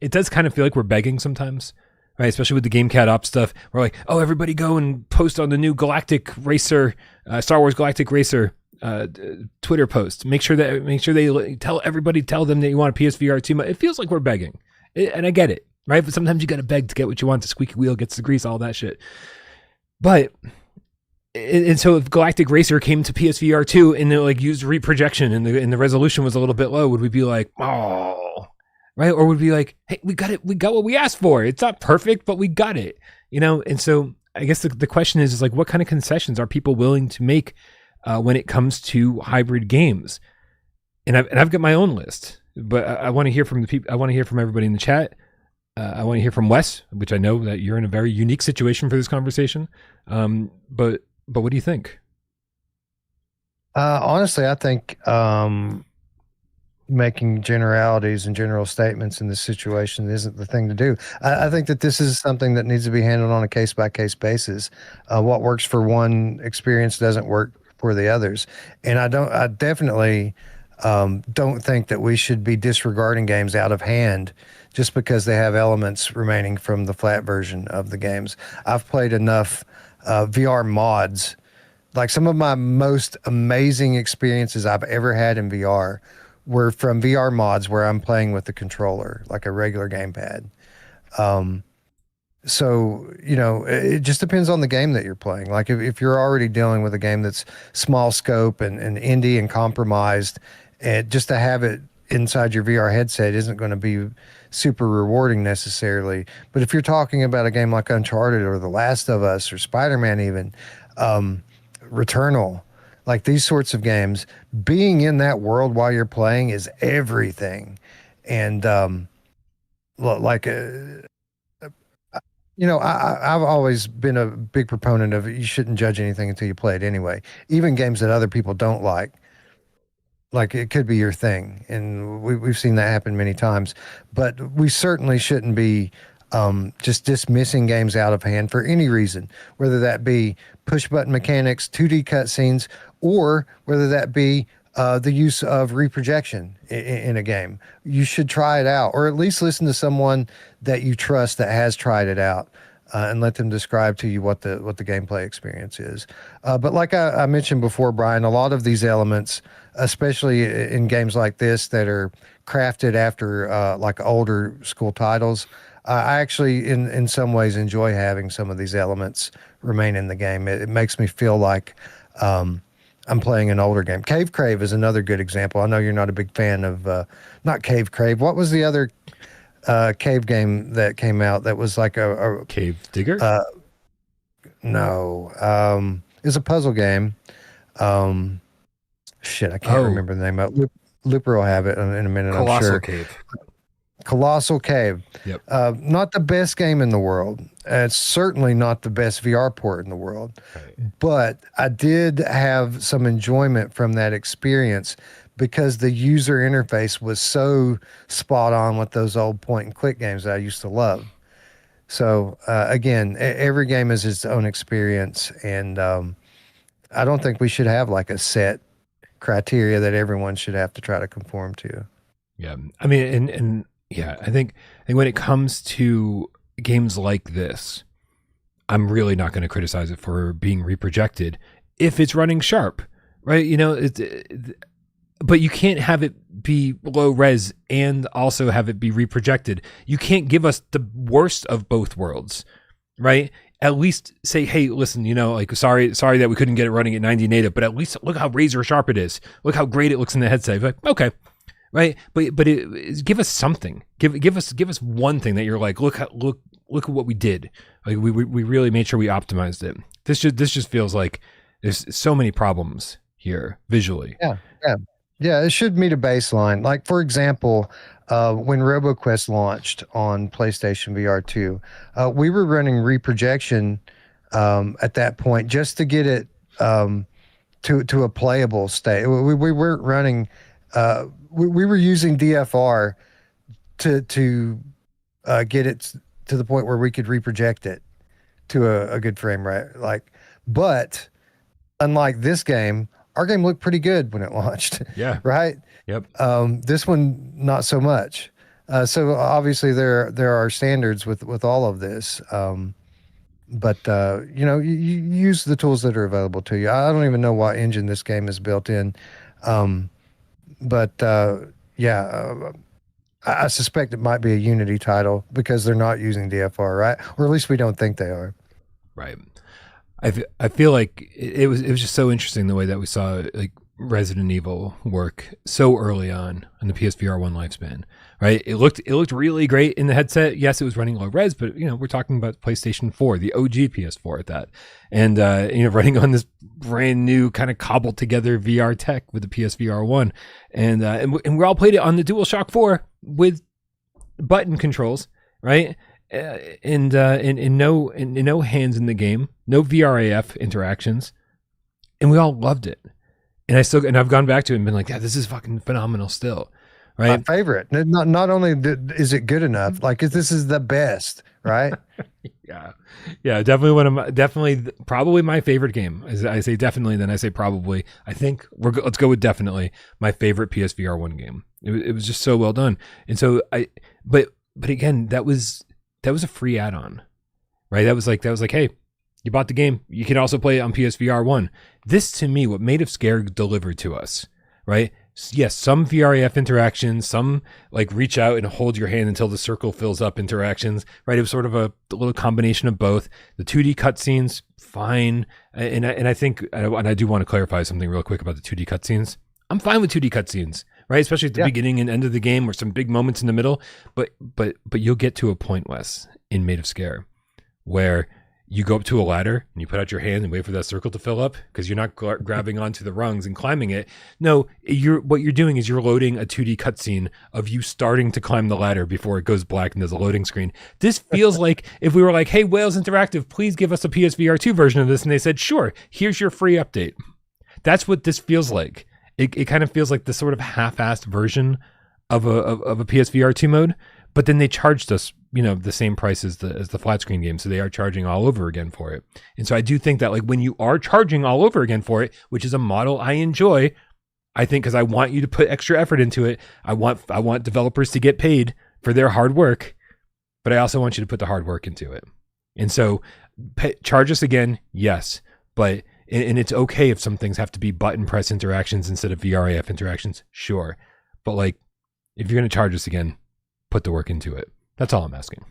does kind of feel like we're begging sometimes, right? Especially with the GameCat Op stuff. We're like, oh, everybody go and post on the new Galactic Racer, Star Wars Galactic Racer Twitter post. Make sure they tell them that you want a PSVR 2. It feels like we're begging, and I get it, right? But sometimes you got to beg to get what you want. The squeaky wheel gets the grease, all that shit. But and so if Galactic Racer came to PSVR 2 and they used reprojection and the resolution was a little bit low, would we be like, oh, right? Or would we be like, hey, we got it, we got what we asked for. It's not perfect, but we got it, And so I guess the question is like, what kind of concessions are people willing to make when it comes to hybrid games? And I've got my own list, but I want to hear from the people. I want to hear from everybody in the chat. I want to hear from Wes, which I know that you're in a very unique situation for this conversation. But what do you think? Honestly, I think making generalities and general statements in this situation isn't the thing to do. I think that this is something that needs to be handled on a case by case basis. What works for one experience doesn't work for the others, and I definitely don't think that we should be disregarding games out of hand just because they have elements remaining from the flat version of the games. I've played enough VR mods. Like some of my most amazing experiences I've ever had in VR were from VR mods where I'm playing with the controller, like a regular gamepad. So, it just depends on the game that you're playing. Like if you're already dealing with a game that's small scope and indie and compromised, and just to have it inside your VR headset isn't going to be super rewarding necessarily. But if you're talking about a game like Uncharted or The Last of Us or Spider-Man even, Returnal, like these sorts of games, being in that world while you're playing is everything. And I've always been a big proponent of you shouldn't judge anything until you play it anyway. Even games that other people don't like it could be your thing, and we've seen that happen many times. But we certainly shouldn't be just dismissing games out of hand for any reason, whether that be push button mechanics, 2D cutscenes, or whether that be the use of reprojection in a game. You should try it out, or at least listen to someone that you trust that has tried it out, and let them describe to you what the gameplay experience is. But like I mentioned before, Brian, a lot of these elements, especially in games like this that are crafted after like older school titles, I actually, in some ways, enjoy having some of these elements remain in the game. It makes me feel like I'm playing an older game. Cave Crave is another good example. I know you're not a big fan of, not Cave Crave. What was the other cave game that came out that was like a Cave Digger? No. It was a puzzle game. Shit, I can't remember the name of it. Looper will have it in a minute, I'm sure. Colossal Cave. Yep. Not the best game in the world. It's certainly not the best VR port in the world. Right. But I did have some enjoyment from that experience because the user interface was so spot on with those old point and click games that I used to love. So again, every game is its own experience, and I don't think we should have like a set criteria that everyone should have to try to conform to. Yeah, I mean, and yeah, I think when it comes to games like this, I'm really not going to criticize it for being reprojected if it's running sharp, right? But you can't have it be low res and also have it be reprojected. You can't give us the worst of both worlds, right? At least say, hey, listen, like sorry that we couldn't get it running at 90 native, but at least look how razor sharp it is. Look how great it looks in the headset. Like, okay, right? But give us something. Give us one thing that you're like, look at what we did. Like we really made sure we optimized it. This just feels like there's so many problems here visually. Yeah, it should meet a baseline. Like, for example, when RoboQuest launched on PlayStation VR2, we were running reprojection at that point just to get it to a playable state. We weren't running. We were using DFR to get it to the point where we could reproject it to a good frame rate. But unlike this game, our game looked pretty good when it launched. Yeah. Right? Yep. This one, not so much. So obviously there are standards with all of this. But you use the tools that are available to you. I don't even know what engine this game is built in. I suspect it might be a Unity title because they're not using DFR, right? Or at least we don't think they are. Right. I feel like it was just so interesting the way that we saw like Resident Evil work so early on in the PSVR 1 lifespan, right? It looked really great in the headset. Yes, it was running low res, but we're talking about PlayStation 4, the OG PS4 at that, and running on this brand new kind of cobbled together VR tech with the PSVR 1, and we all played it on the DualShock 4 with button controls, right? And no hands in the game, no VRAF interactions, and we all loved it. And I've gone back to it and been like, yeah, this is fucking phenomenal still. right? My favorite. Not only is it good enough, like this is the best, right? Yeah, definitely probably my favorite game. I say definitely, then I say probably. I think let's go with definitely my favorite PSVR 1 game. It was just so well done. And so but again, that was a free add-on, right? That was like, hey, you bought the game, you can also play it on PSVR 1. This, to me, what Maid of Sker delivered to us, right? Yes, some VRAF interactions, some like reach out and hold your hand until the circle fills up interactions, right? It was sort of a little combination of both. The 2D cutscenes, fine. And I think, and I do want to clarify something real quick about the 2D cutscenes. I'm fine with 2D cutscenes, right? Especially at the beginning and end of the game, or some big moments in the middle. But you'll get to a point, Wes, in Maid of Sker, where you go up to a ladder and you put out your hand and wait for that circle to fill up, because you're not grabbing onto the rungs and climbing it. No, what you're doing is you're loading a 2D cutscene of you starting to climb the ladder before it goes black and there's a loading screen. This feels like if we were like, hey, Wales Interactive, please give us a PSVR 2 version of this. And they said, sure, here's your free update. That's what this feels like. It kind of feels like the sort of half-assed version of a PSVR 2 mode, but then they charged us, the same price as the flat screen game. So they are charging all over again for it. And so I do think that, like, when you are charging all over again for it, which is a model I enjoy, I think, because I want you to put extra effort into it. I want developers to get paid for their hard work, but I also want you to put the hard work into it. And so charge us again. Yes. But, and it's okay if some things have to be button press interactions instead of VRAF interactions. Sure. But like, if you're going to charge us again, put the work into it. That's all I'm asking.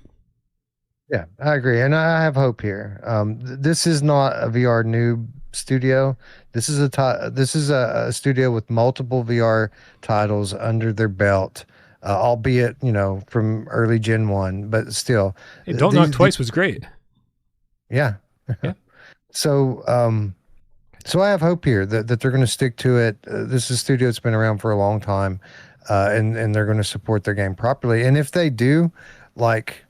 Yeah, I agree. And I have hope here. This is not a VR noob studio. This is a studio with multiple VR titles under their belt, albeit, from early Gen 1, but still. Hey, Don't Knock Twice was great. Yeah. Yeah. So I have hope here that they're going to stick to it. This is a studio that's been around for a long time, and they're going to support their game properly. And if they do, like,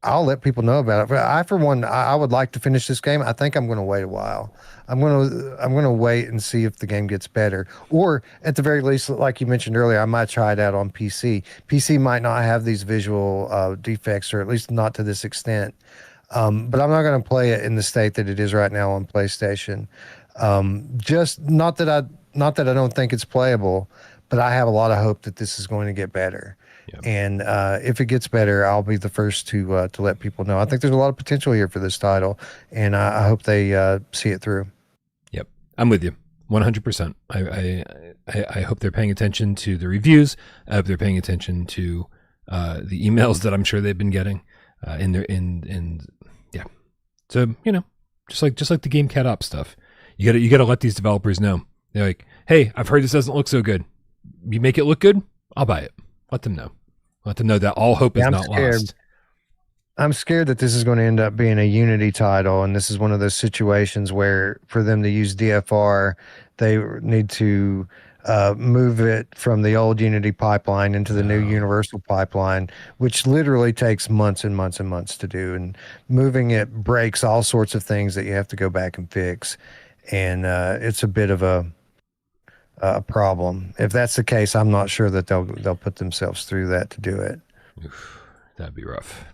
I'll let people know about it. But for one, I would like to finish this game. I think I'm going to wait a while. I'm going to wait and see if the game gets better, or at the very least, like you mentioned earlier, I might try it out on PC. PC might not have these visual defects, or at least not to this extent. But I'm not going to play it in the state that it is right now on PlayStation. Just not that I don't think it's playable, but I have a lot of hope that this is going to get better. Yep. And if it gets better, I'll be the first to let people know. I think there's a lot of potential here for this title, and I hope they see it through. Yep, I'm with you 100%. I hope they're paying attention to the reviews. I hope they're paying attention to the emails that I'm sure they've been getting. Yeah. So, just like the Game Cat Op stuff, you gotta let these developers know. They're like, hey, I've heard this doesn't look so good. You make it look good, I'll buy it. Let them know. Let them know that all hope is not lost. I'm scared that this is going to end up being a Unity title, and this is one of those situations where for them to use DFR, they need to move it from the old Unity pipeline into the new Universal pipeline, which literally takes months and months and months to do. And moving it breaks all sorts of things that you have to go back and fix. And it's a bit of a problem. If that's the case, I'm not sure that they'll put themselves through that to do it. Oof, that'd be rough.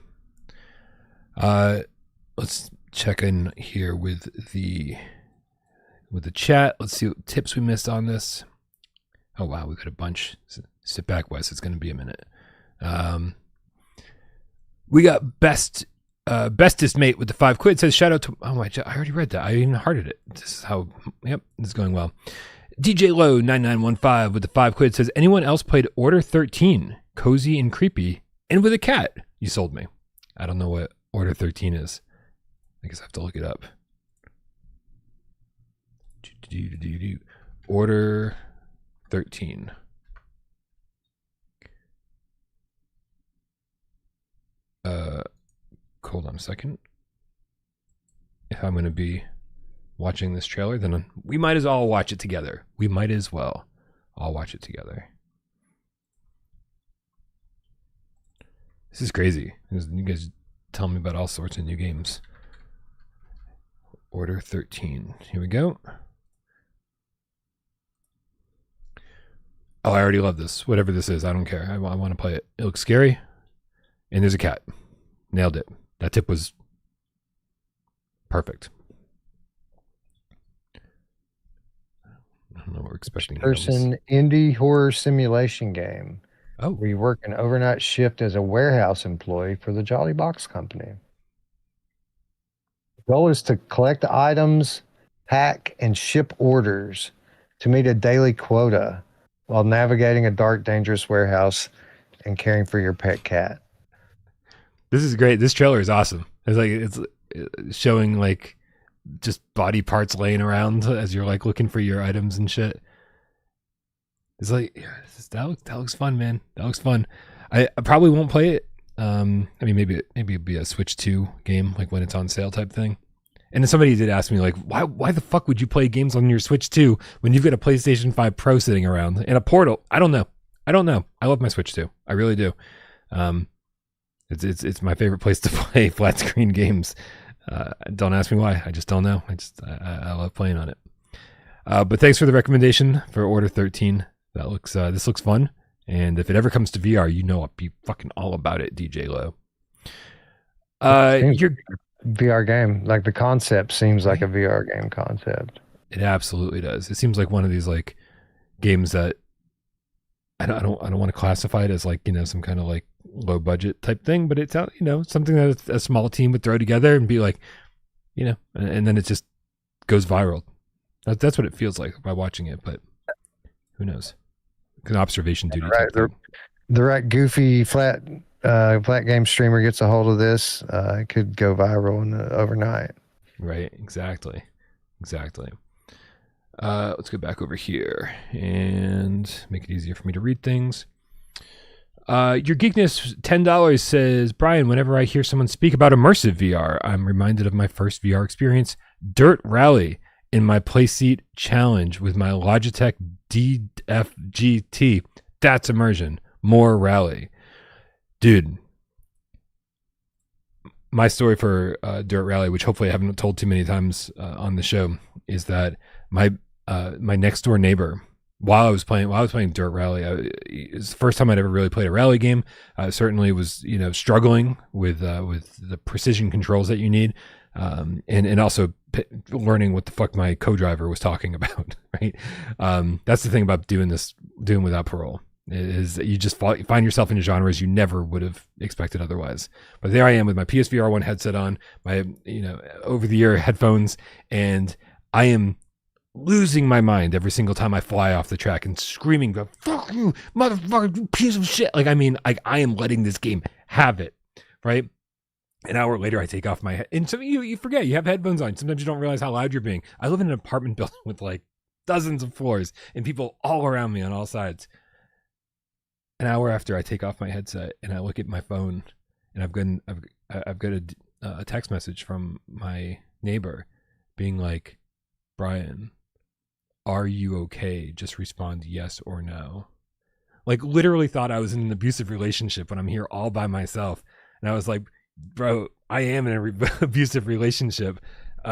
Let's check in here with the chat. Let's see what tips we missed on this. Oh wow, we got a bunch. Sit back, Wes. It's going to be a minute. We got bestest mate with the £5. It says shout out to. Oh my! I already read that. I even hearted it. This is how. Yep, this is going well. DJ Low 9915 with the £5 says, anyone else played Order 13? Cozy and creepy, and with a cat. You sold me. I don't know what Order 13 is. I guess I have to look it up. Order 13. Hold on a second. If I'm going to be watching this trailer, then we might as well watch it together. We might as well all watch it together. This is crazy. You guys tell me about all sorts of new games. Order 13. Here we go. Oh, I already love this. Whatever this is, I don't care. I want to play it. It looks scary. And there's a cat. Nailed it. That tip was perfect. I don't know what we're expecting. Person indie horror simulation game. Oh. Where you work an overnight shift as a warehouse employee for the Jolly Box Company. The goal is to collect items, pack, and ship orders to meet a daily quota while navigating a dark, dangerous warehouse and caring for your pet cat. This is great. This trailer is awesome. It's showing like just body parts laying around as you're like looking for your items and shit. It's like, that looks fun, man. That looks fun. I probably won't play it. I mean, maybe it'd be a Switch 2 game, like when it's on sale type thing. And then somebody did ask me, like, why the fuck would you play games on your Switch 2 when you've got a PlayStation 5 Pro sitting around and a Portal? I don't know. I love my Switch 2. I really do. It's my favorite place to play flat screen games. Don't ask me why. I just don't know. I love playing on it. But thanks for the recommendation for Order 13. That looks this looks fun. And if it ever comes to VR, you know I'll be fucking all about it, DJ Low. Your VR game, like the concept seems like a VR game concept. It absolutely does. It seems like one of these like games that I don't want to classify it as like, you know, some kind of like low budget type thing, but it's, you know, something that a small team would throw together and be like, you know, and then it just goes viral. That's what it feels like by watching it, but who knows? An observation duty. Right. The right goofy flat game streamer gets a hold of this, it could go viral overnight. Right. Exactly. Let's go back over here and make it easier for me to read things. Your Geekness $10 says, Brian, whenever I hear someone speak about immersive VR, I'm reminded of my first VR experience, Dirt Rally, in my Playseat Challenge with my Logitech DFGT. That's immersion. More rally. Dude, my story for Dirt Rally, which hopefully I haven't told too many times on the show, is that my next door neighbor, while I was playing Dirt Rally, it's the first time I'd ever really played a rally game. I certainly was, you know, struggling with the precision controls that you need, and also learning what the fuck my co-driver was talking about. Right, that's the thing about doing without Parole, is you just find yourself into genres you never would have expected otherwise. But there I am with my PSVR1 headset on, my, you know, over-the-ear headphones, and I am losing my mind every single time I fly off the track and screaming, "Fuck you, motherfucker, piece of shit!" Like, I mean, I am letting this game have it, right? An hour later, I take off my head, and so you forget you have headphones on. Sometimes you don't realize how loud you're being. I live in an apartment building with like dozens of floors and people all around me on all sides. An hour after I take off my headset and I look at my phone, and I've got a text message from my neighbor being like, Brian, are you okay? Just respond yes or no. Like, literally thought I was in an abusive relationship when I'm here all by myself. And I was like, bro, I am in an abusive relationship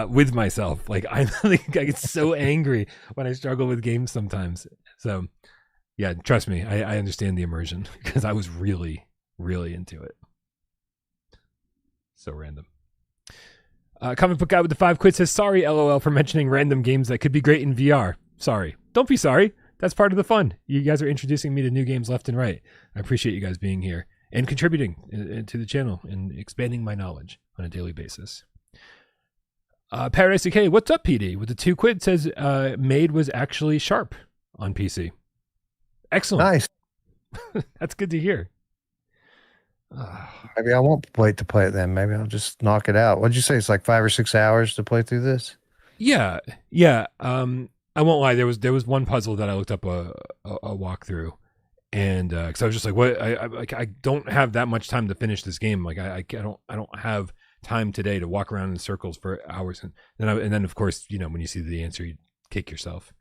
with myself. Like, I get so angry when I struggle with games sometimes. So yeah, trust me, I understand the immersion, because I was really, really into it. So random. Comic book guy with the 5 quid says, sorry, LOL, for mentioning random games that could be great in VR. Sorry. Don't be sorry. That's part of the fun. You guys are introducing me to new games left and right. I appreciate you guys being here and contributing to the channel and expanding my knowledge on a daily basis. Paradise Decay, what's up, PD? With the 2 quid says, Maid was actually sharp on PC. Excellent. Nice. That's good to hear. Maybe I won't wait to play it then. Maybe I'll just knock it out. What'd you say? It's like 5 or 6 hours to play through this? Yeah. I won't lie. There was one puzzle that I looked up a walkthrough, and because I was just like, what? I don't have that much time to finish this game. Like I don't have time today to walk around in circles for hours. And then of course, you know, when you see the answer, you kick yourself.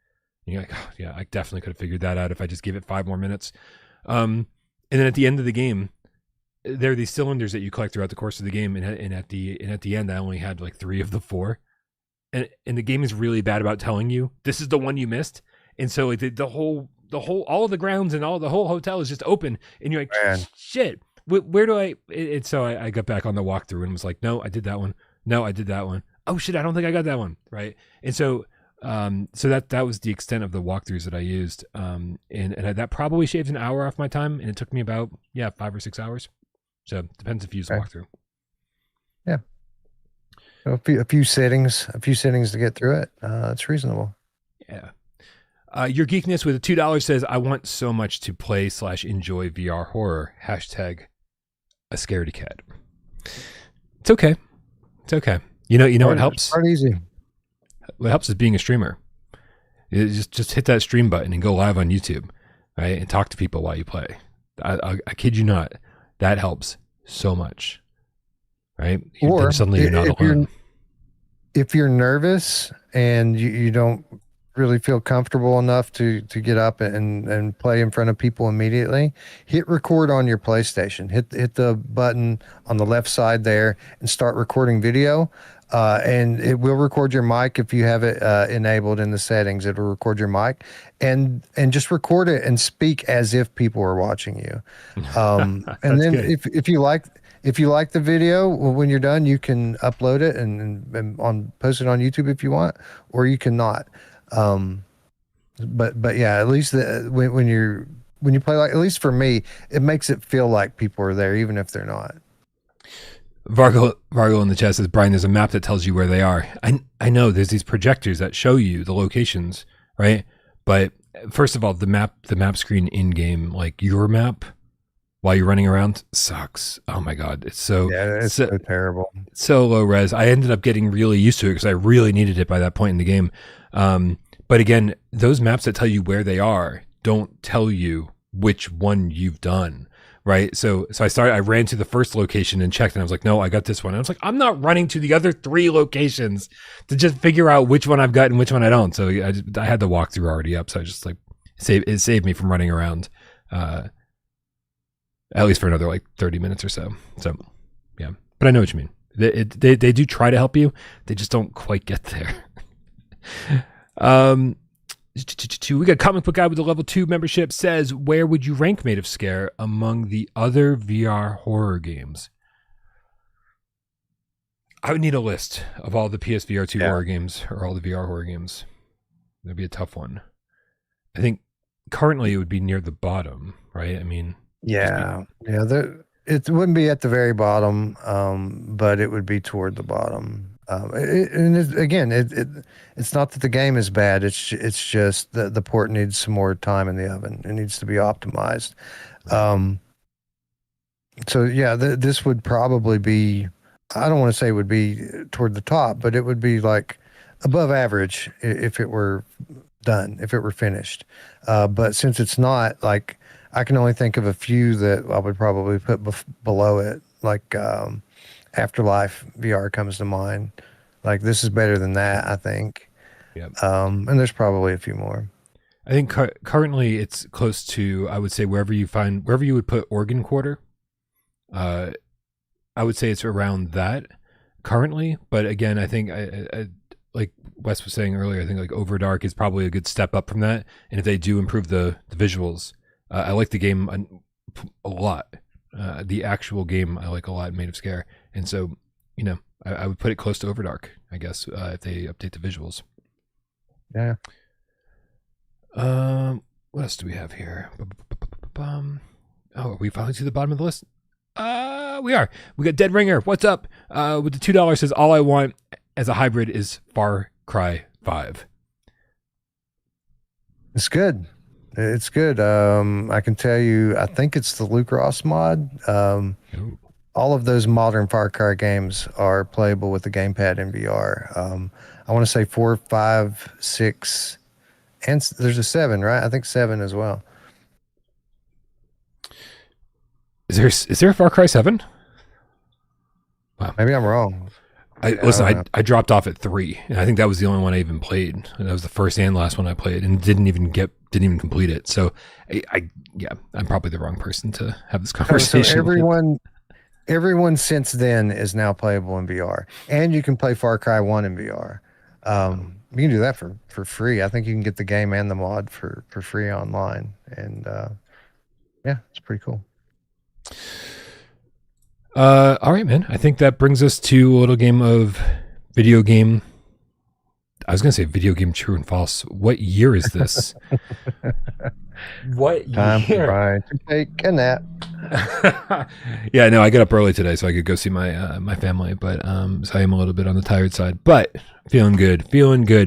And you're like, oh, yeah, I definitely could have figured that out if I just give it 5 more minutes. And then at the end of the game, there are these cylinders that you collect throughout the course of the game, and at the end, I only had like 3 of the 4, and the game is really bad about telling you this is the one you missed, and so like the whole all of the grounds and all the whole hotel is just open, and you're like, Man. shit. Where do I? So I got back on the walkthrough and was like, no, I did that one. No, I did that one. Oh shit, I don't think I got that one right. And so that was the extent of the walkthroughs that I used. And that probably shaved an hour off my time, and it took me about 5 or 6 hours. So depends if you use the walkthrough. Yeah. A few settings to get through it. It's reasonable. Yeah. Your geekness with $2 says, I want so much to play / enjoy VR horror. # a scaredy cat. It's okay. It's okay. You know what helps? It's quite easy. What helps is being a streamer. You just hit that stream button and go live on YouTube, right? And talk to people while you play. I kid you not. That helps so much, right? Or suddenly you're not alone. If you're nervous and you don't really feel comfortable enough to get up and play in front of people immediately, hit record on your PlayStation. Hit the button on the left side there and start recording video. And it will record your mic if you have it enabled in the settings. It'll record your mic and just record it and speak as if people are watching you. And then if you like the video, well, when you're done, you can upload it and post it on YouTube if you want, or you cannot. But yeah, at least when you play, like, at least for me, it makes it feel like people are there, even if they're not. Vargo in the chat says, Brian, there's a map that tells you where they are. I know there's these projectors that show you the locations, right? But first of all, the map screen in game, like your map while you're running around, sucks. Oh my God. It's so terrible. It's so low res. I ended up getting really used to it because I really needed it by that point in the game. But again, those maps that tell you where they are don't tell you which one you've done, right? So I ran to the first location and checked, and I was like, no, I got this one. And I was like, I'm not running to the other 3 locations to just figure out which one I've got and which one I don't. So I had the walkthrough already up, so I just it saved me from running around, at least for another 30 minutes or so. So yeah, but I know what you mean. They do try to help you. They just don't quite get there. We got Comic Book Guy with the level 2 membership says, where would you rank Maid of Sker among the other VR horror games? I would need a list of all the PSVR2 horror games, or all the VR horror games. That'd be a tough one. I think currently it would be near the bottom, right? I mean, it wouldn't be at the very bottom, but it would be toward the bottom. It's not that the game is bad. It's just the port needs some more time in the oven. It needs to be optimized. So yeah, this would probably be, I don't want to say it would be toward the top, but it would be like above average if it were done, if it were finished. But since it's not, like, I can only think of a few that I would probably put below it, like Afterlife VR comes to mind. Like, this is better than that, I think. Yep. And there's probably a few more. I think currently it's close to, I would say, wherever you would put Organ Quarter, I would say it's around that currently. But again, I think I like Wes was saying earlier, I think like Overdark is probably a good step up from that. And if they do improve the visuals, I like the game a lot. The actual game I like a lot, Maid of Sker. And so, I would put it close to Overdark, I guess, if they update the visuals. Yeah. What else do we have here? Oh, are we finally to the bottom of the list? We are. We got Dead Ringer. What's up? With the $2 says, all I want as a hybrid is Far Cry 5. It's good. It's good. I can tell you, I think it's the Luke Ross mod. All of those modern Far Cry games are playable with the gamepad in VR. I want to say 4, 5, 6, and there's a 7, right? I think 7 as well. Is there a Far Cry 7? Wow. Maybe I'm wrong. I dropped off at 3, and I think that was the only one I even played. And that was the first and last one I played, and didn't even complete it. So I'm probably the wrong person to have this conversation. So everyone since then is now playable in VR, and you can play Far Cry 1 in VR. do that for free. I think you can get the game and the mod for free online, and yeah, it's pretty cool. All right, man. I think that brings us to a little game of video game. I was going to say video game true and false. What year is this? What Time year? to take a nap. Yeah, no, I got up early today so I could go see my my family, but so I am a little bit on the tired side, but feeling good.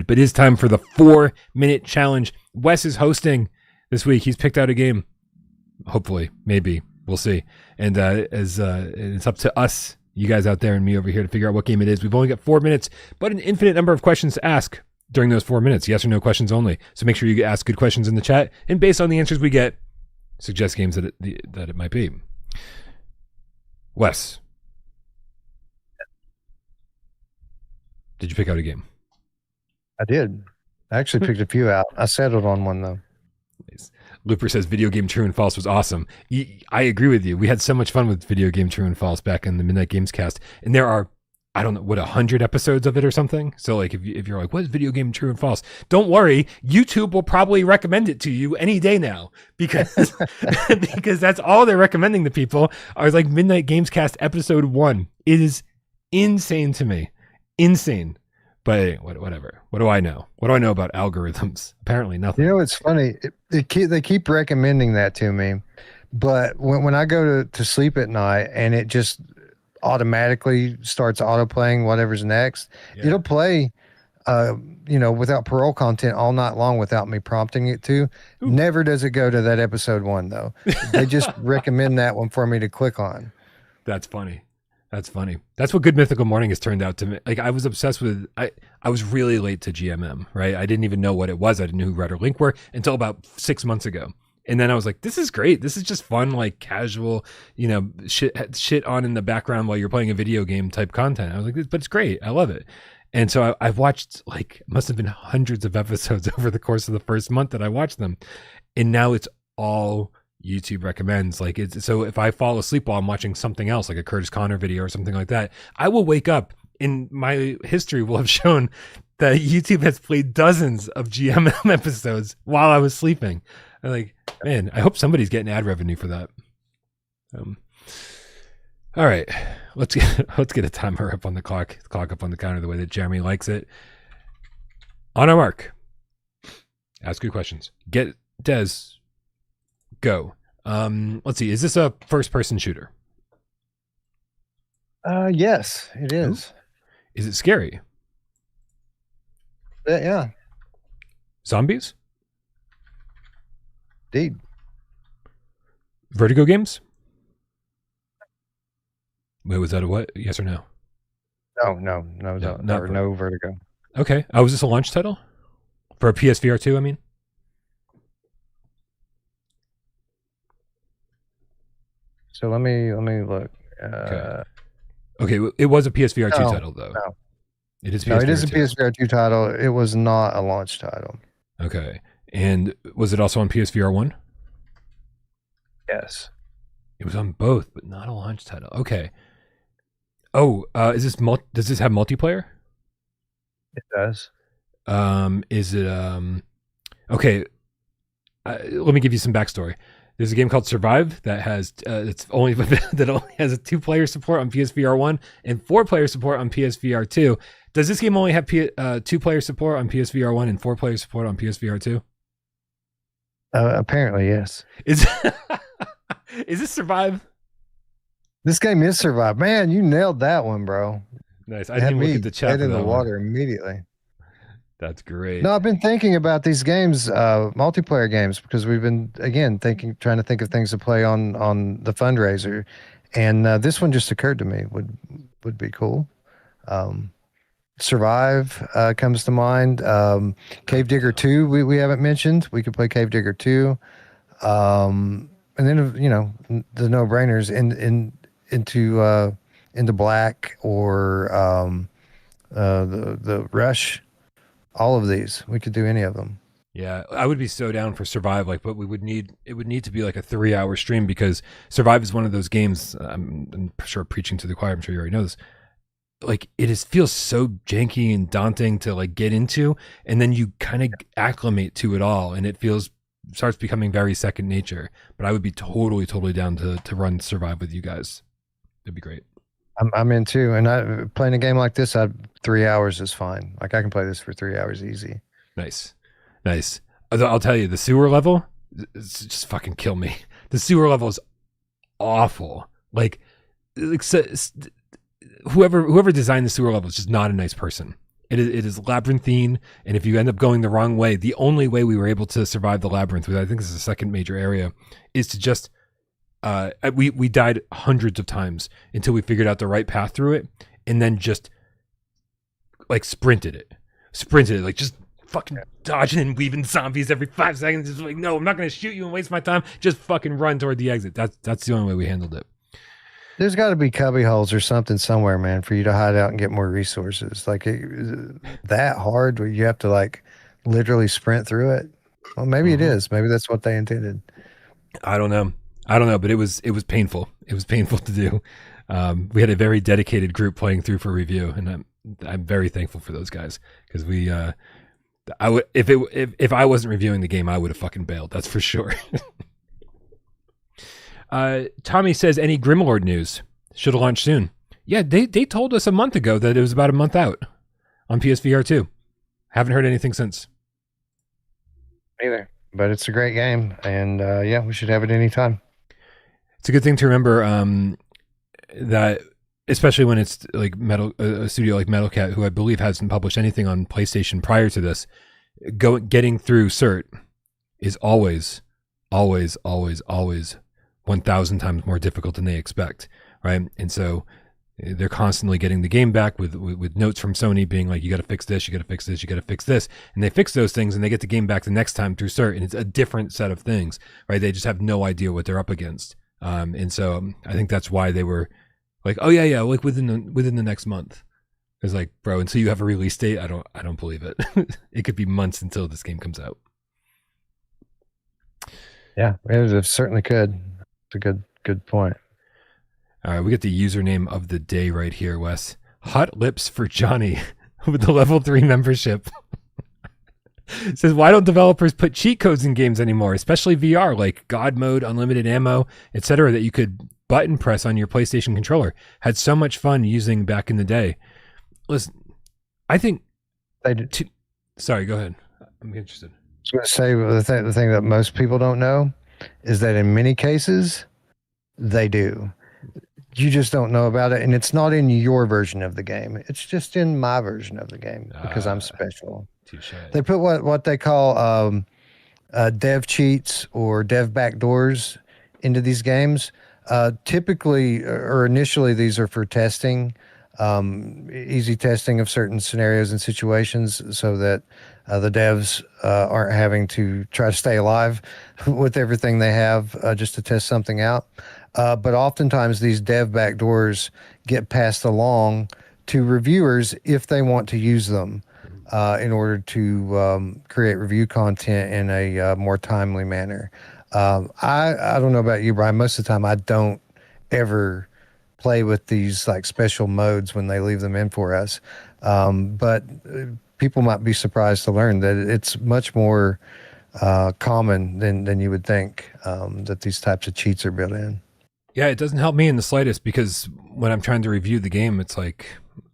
But it's time for the 4-minute challenge. Wes is hosting this week. He's picked out a game. Hopefully, maybe we'll see. And it's up to us, you guys out there, and me over here to figure out what game it is. We've only got 4 minutes, but an infinite number of questions to ask during those 4 minutes. Yes or no questions only. So make sure you ask good questions in the chat, and based on the answers we get, suggest games that it might be. Wes, did you pick out a game? I did. I actually picked a few out. I settled on one though. Nice. Looper says video game true and false was awesome. I agree with you. We had so much fun with video game true and false back in the Midnight Gamescast, and there are, I don't know, 100 episodes of it or something. So like, if you're like, what is video game true and false? Don't worry, YouTube will probably recommend it to you any day now, because because that's all they're recommending to people are like Midnight Gamescast episode 1. It is insane to me, insane. But hey, whatever. What do I know? What do I know about algorithms? Apparently nothing. You know, it's funny. They keep recommending that to me, but when I go to sleep at night and it just automatically starts auto playing whatever's next, it'll play, without Parole content all night long without me prompting it to. Ooh. Never does it go to that episode 1 though. They just recommend that one for me to click on. That's funny. That's funny. That's what Good Mythical Morning has turned out to me. Like, I was obsessed with, I was really late to GMM, right? I didn't even know what it was. I didn't know who Red or Link were until about 6 months ago. And then I was like, this is great. This is just fun, like casual, shit on in the background while you're playing a video game type content. I was like, but it's great. I love it. And so I've watched, like, must have been hundreds of episodes over the course of the first month that I watched them. And now it's all YouTube recommends. Like, so if I fall asleep while I'm watching something else, like a Curtis Connor video or something like that, I will wake up and my history will have shown that YouTube has played dozens of GMM episodes while I was sleeping. I'm like, man, I hope somebody's getting ad revenue for that. All right, let's get a timer up on the clock up on the counter the way that Jeremy likes it. On our mark, ask good questions. Get Des. Go. Let's see. Is this a first-person shooter? Yes, it is. Ooh. Is it scary? Yeah. Zombies? Indeed. Vertigo games? Wait, was that a what? Yes or no? No Vertigo. Okay. Was this a launch title? For a PSVR2, I mean? So let me look. Okay, it was a PSVR2 title though. No. It is. It is a PSVR2 title. It was not a launch title. Okay, and was it also on PSVR1? Yes. It was on both, but not a launch title. Okay. Oh, does this have multiplayer? It does. Is it okay? Let me give you some backstory. There's a game called Survive that has that only has a 2-player support on PSVR1 and 4-player support on PSVR2. Does this game only have 2-player support on PSVR1 and 4-player support on PSVR2? Apparently, yes. Is this Survive? This game is Survive. Man, you nailed that one, bro. Nice. I didn't look at the chat in the water immediately. That's great. No, I've been thinking about these games, multiplayer games, because we've been, again, trying to think of things to play on the fundraiser, and this one just occurred to me would be cool. Survive comes to mind. Cave Digger 2 we haven't mentioned. We could play Cave Digger 2, and then the no-brainers into Black or the Rush. All of these, we could do any of them. Yeah, I would be so down for Survive. Like, but it would need to be like a 3-hour stream, because Survive is one of those games. I'm sure preaching to the choir. I'm sure you already know this. like feels so janky and daunting to like get into, and then you kind of acclimate to it all, and it starts becoming very second nature. But I would be totally down to run Survive with you guys. It'd be great. I'm in too, and playing a game like this, 3 hours is fine. Like I can play this for 3 hours easy. Nice. I'll tell you, the sewer level, it's just fucking kill me. The sewer level is awful. Like whoever designed the sewer level is just not a nice person. It is labyrinthine, and if you end up going the wrong way, the only way we were able to survive the labyrinth, which I think is the second major area, is to just we died hundreds of times until we figured out the right path through it, and then just like sprinted it, like just fucking dodging and weaving zombies every 5 seconds. Just like, no, I'm not going to shoot you and waste my time. Just fucking run toward the exit. That's the only way we handled it. There's got to be cubby holes or something somewhere, man, for you to hide out and get more resources. Like that hard where you have to like literally sprint through it. Well, maybe it is. Maybe that's what they intended. I don't know, but it was painful. It was painful to do. We had a very dedicated group playing through for review, and I'm very thankful for those guys, because we I would if I wasn't reviewing the game, I would have fucking bailed. That's for sure. Tommy says, any Grimlord news? Should have launched soon. Yeah, they told us a month ago that it was about a month out on PSVR2. Haven't heard anything since. Either, but it's a great game, and yeah, we should have it anytime. It's a good thing to remember that, especially when it's like a studio like Metal Cat, who I believe hasn't published anything on PlayStation prior to this, getting through cert is always 1,000 times more difficult than they expect, right? And so they're constantly getting the game back with notes from Sony being like, you got to fix this, you got to fix this, you got to fix this, and they fix those things, and they get the game back the next time through cert, and it's a different set of things, right? They just have no idea what they're up against, and so I think that's why they were like, oh yeah, like within the next month. It's like, bro, until you have a release date, I don't believe it. It could be months until this game comes out. Yeah, it certainly could. It's a good point. All right, we get the username of the day right here, Wes. Hot Lips for Johnny with the level 3 membership. It says, why don't developers put cheat codes in games anymore, especially VR, like God mode, unlimited ammo, etc., that you could button press on your PlayStation controller? Had so much fun using back in the day. Listen, I think they did. Sorry, go ahead. I'm interested. I was going to say the thing that most people don't know is that in many cases they do. You just don't know about it, and it's not in your version of the game. It's just in my version of the game because I'm special. Touché. They put what they call dev cheats or dev backdoors into these games. Typically, or initially, these are for testing, easy testing of certain scenarios and situations, so that the devs aren't having to try to stay alive with everything they have just to test something out. But oftentimes these dev backdoors get passed along to reviewers if they want to use them in order to create review content in a more timely manner. I don't know about you, Brian. Most of the time I don't ever play with these like special modes when they leave them in for us. But people might be surprised to learn that it's much more common than you would think that these types of cheats are built in. Yeah, it doesn't help me in the slightest, because when I'm trying to review the game, it's like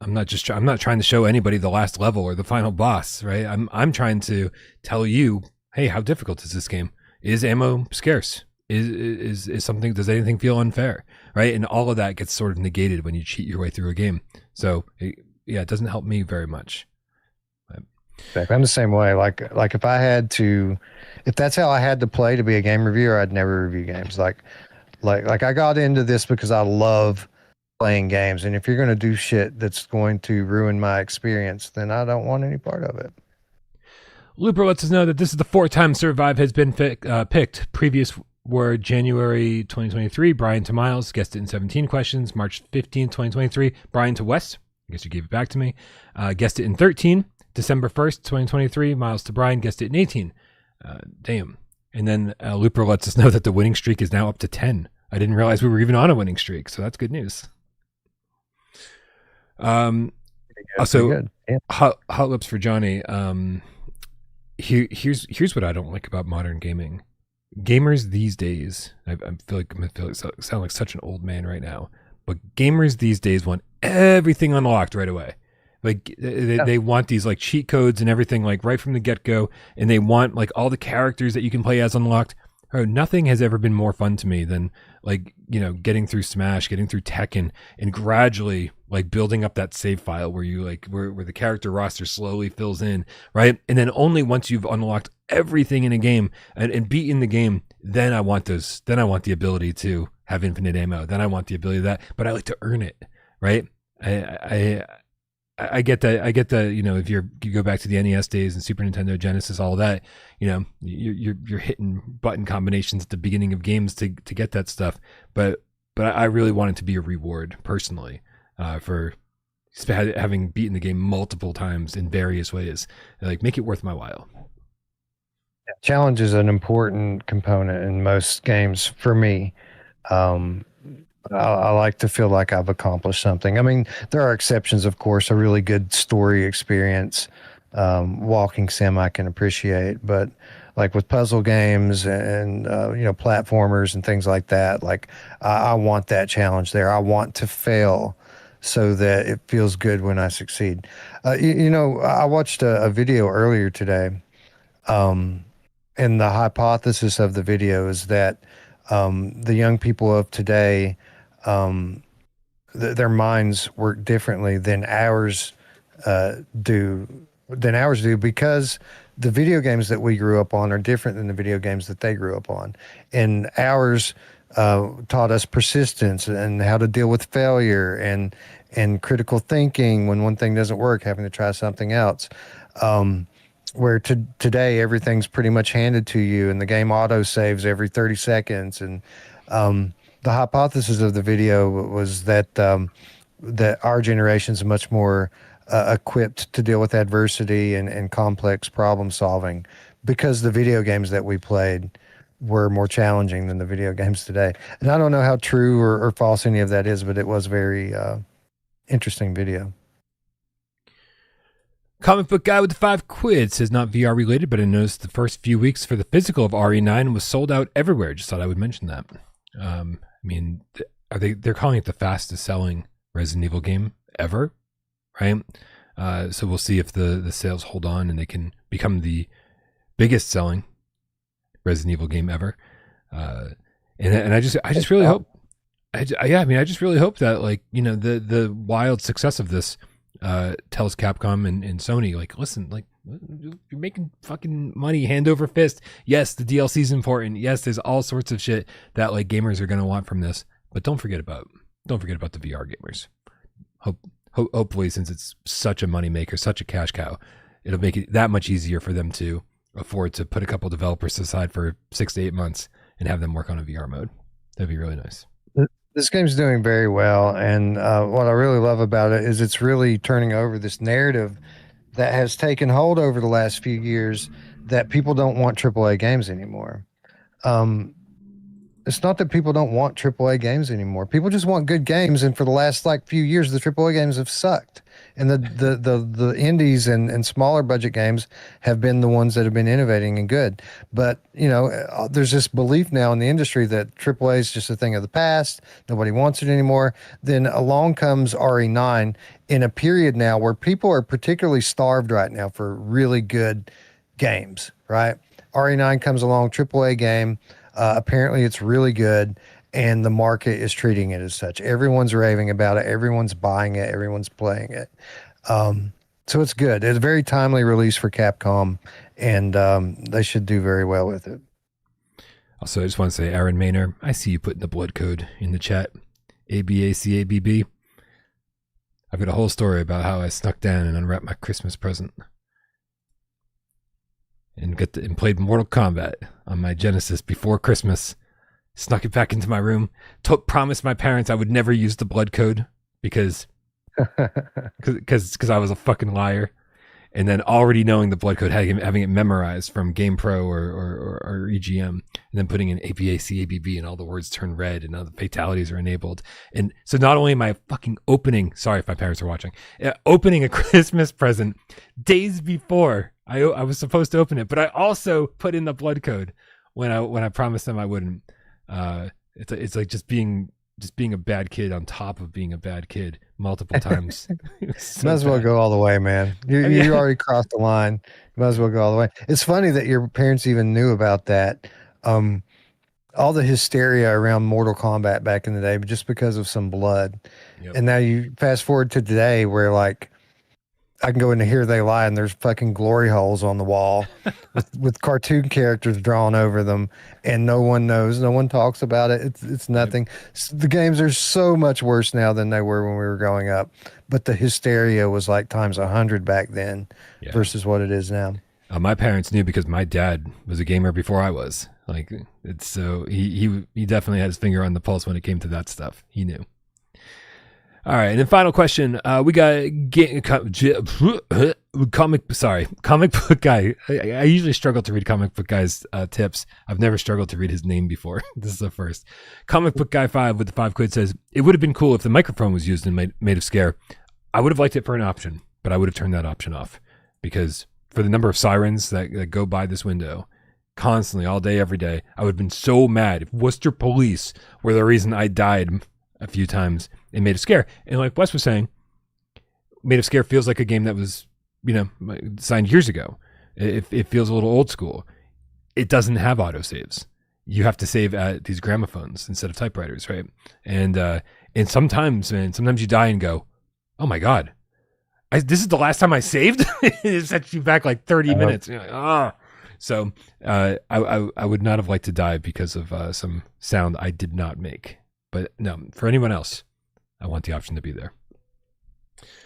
I'm not trying to show anybody the last level or the final boss, right? I'm trying to tell you, hey, how difficult is this game? Is ammo scarce? Is something? Does anything feel unfair? Right? And all of that gets sort of negated when you cheat your way through a game. So it doesn't help me very much. Exactly. I'm the same way. Like if that's how I had to play to be a game reviewer, I'd never review games. Like I got into this because I love playing games, and if you're going to do shit that's going to ruin my experience, then I don't want any part of it. Looper lets us know that this is the 4th time Survive has been picked. Previous were January 2023, Brian to Miles, guessed it in 17 questions. March 15, 2023, Brian to Wes, I guess you gave it back to me, guessed it in 13. December 1st, 2023, Miles to Brian, guessed it in 18. Damn. And then Looper lets us know that the winning streak is now up to 10. I didn't realize we were even on a winning streak, so that's good news. Also, Pretty good. Yeah. hot lips for Johnny. Here's what I don't like about modern gaming. Gamers these days, I feel like sound like such an old man right now, but gamers these days want everything unlocked right away. Like they want these like cheat codes and everything like right from the get go, and they want like all the characters that you can play as unlocked. Oh, nothing has ever been more fun to me than like, you know, getting through Smash, getting through Tekken, and gradually like building up that save file where you like where the character roster slowly fills in, right? And then only once you've unlocked everything in a game and beaten the game, then I want the ability to have infinite ammo. Then I want the ability of that, but I like to earn it, right? I get that. I get that. You know, if you go back to the NES days and Super Nintendo, Genesis, all that, you know, you're hitting button combinations at the beginning of games to get that stuff. But I really want it to be a reward personally for having beaten the game multiple times in various ways. Like, make it worth my while. Challenge is an important component in most games for me. I like to feel like I've accomplished something. I mean, there are exceptions, of course. A really good story experience, walking sim I can appreciate, but like with puzzle games and you know, platformers and things like that, like I want that challenge there. I want to fail so that it feels good when I succeed. You know, I watched a video earlier today, and the hypothesis of the video is that the young people of today, their minds work differently than ours do because the video games that we grew up on are different than the video games that they grew up on, and ours taught us persistence and how to deal with failure and critical thinking when one thing doesn't work, having to try something else. Where today everything's pretty much handed to you, and the game auto saves every 30 seconds. And the hypothesis of the video was that that our generation is much more equipped to deal with adversity and complex problem solving because the video games that we played were more challenging than the video games today. And I don't know how true or false any of that is, but it was very interesting video. Comic book guy with the £5 says not VR related, but I noticed the first few weeks for the physical of RE9 was sold out everywhere. Just thought I would mention that. I mean, they're calling it the fastest selling Resident Evil game ever, right? So we'll see if the sales hold on and they can become the biggest selling Resident Evil game ever. And I just really hope. I just really hope that, like, you know, the wild success of this tells Capcom and Sony, like, listen, like, you're making fucking money hand over fist. Yes, the DLC is important. Yes, there's all sorts of shit that like gamers are going to want from this, but don't forget about the VR gamers. Hopefully, since it's such a moneymaker, such a cash cow, it'll make it that much easier for them to afford to put a couple developers aside for 6 to 8 months and have them work on a VR mode. That'd be really nice. This game's doing very well, and what I really love about it is it's really turning over this narrative that has taken hold over the last few years that people don't want AAA games anymore. It's not that people don't want AAA games anymore. People just want good games, and for the last like few years, the AAA games have sucked, and the indies and smaller budget games have been the ones that have been innovating and good. But you know, there's this belief now in the industry that AAA is just a thing of the past. Nobody wants it anymore. Then along comes RE9 in a period now where people are particularly starved right now for really good games. Right? RE9 comes along, AAA game. Apparently it's really good, and the market is treating it as such. Everyone's raving about it. Everyone's buying it. Everyone's playing it. So it's good. It's a very timely release for Capcom, and they should do very well with it. Also, I just want to say, Aaron Maynor, I see you putting the blood code in the chat. ABACABB. I've got a whole story about how I snuck down and unwrapped my Christmas present. And played Mortal Kombat on my Genesis before Christmas. Snuck it back into my room. Promised my parents I would never use the blood code because I was a fucking liar. and then already knowing the blood code, having it memorized from GamePro or EGM, and then putting in APAC, ABB, and all the words turn red, and all the fatalities are enabled. And so not only am I fucking opening, sorry if my parents are watching, opening a Christmas present days before I was supposed to open it, but I also put in the blood code when I promised them I wouldn't. It's like just being a bad kid on top of being a bad kid multiple times. So might as well bad. go all the way, man. You already crossed the line. You might as well go all the way. It's funny that your parents even knew about that. All the hysteria around Mortal Kombat back in the day, just because of some blood. Yep. And now you fast forward to today where like I can go into Here They Lie and there's fucking glory holes on the wall with cartoon characters drawn over them, and no one knows, no one talks about it. It's nothing. The games are so much worse now than they were when we were growing up, but the hysteria was like times 100 back then versus what it is now. My parents knew because my dad was a gamer before I was. Like, it's so he definitely had his finger on the pulse when it came to that stuff. He knew. All right, and then final question. We got comic book guy. I usually struggle to read comic book guy's tips. I've never struggled to read his name before. This is the first. Comic book guy 5 with the 5 quid says, it would have been cool if the microphone was used in Maid of Sker. I would have liked it for an option, but I would have turned that option off because for the number of sirens that go by this window constantly, all day, every day, I would have been so mad if Worcester police were the reason I died a few times in Maid of Sker. And like Wes was saying, Maid of Sker feels like a game that was, signed years ago. It feels a little old school. It doesn't have autosaves. You have to save at these gramophones instead of typewriters, right? And sometimes, man, sometimes you die and go, oh my God, this is the last time I saved? It sets you back like 30 minutes. You're like, ah. So I would not have liked to die because of some sound I did not make. But no, for anyone else, I want the option to be there.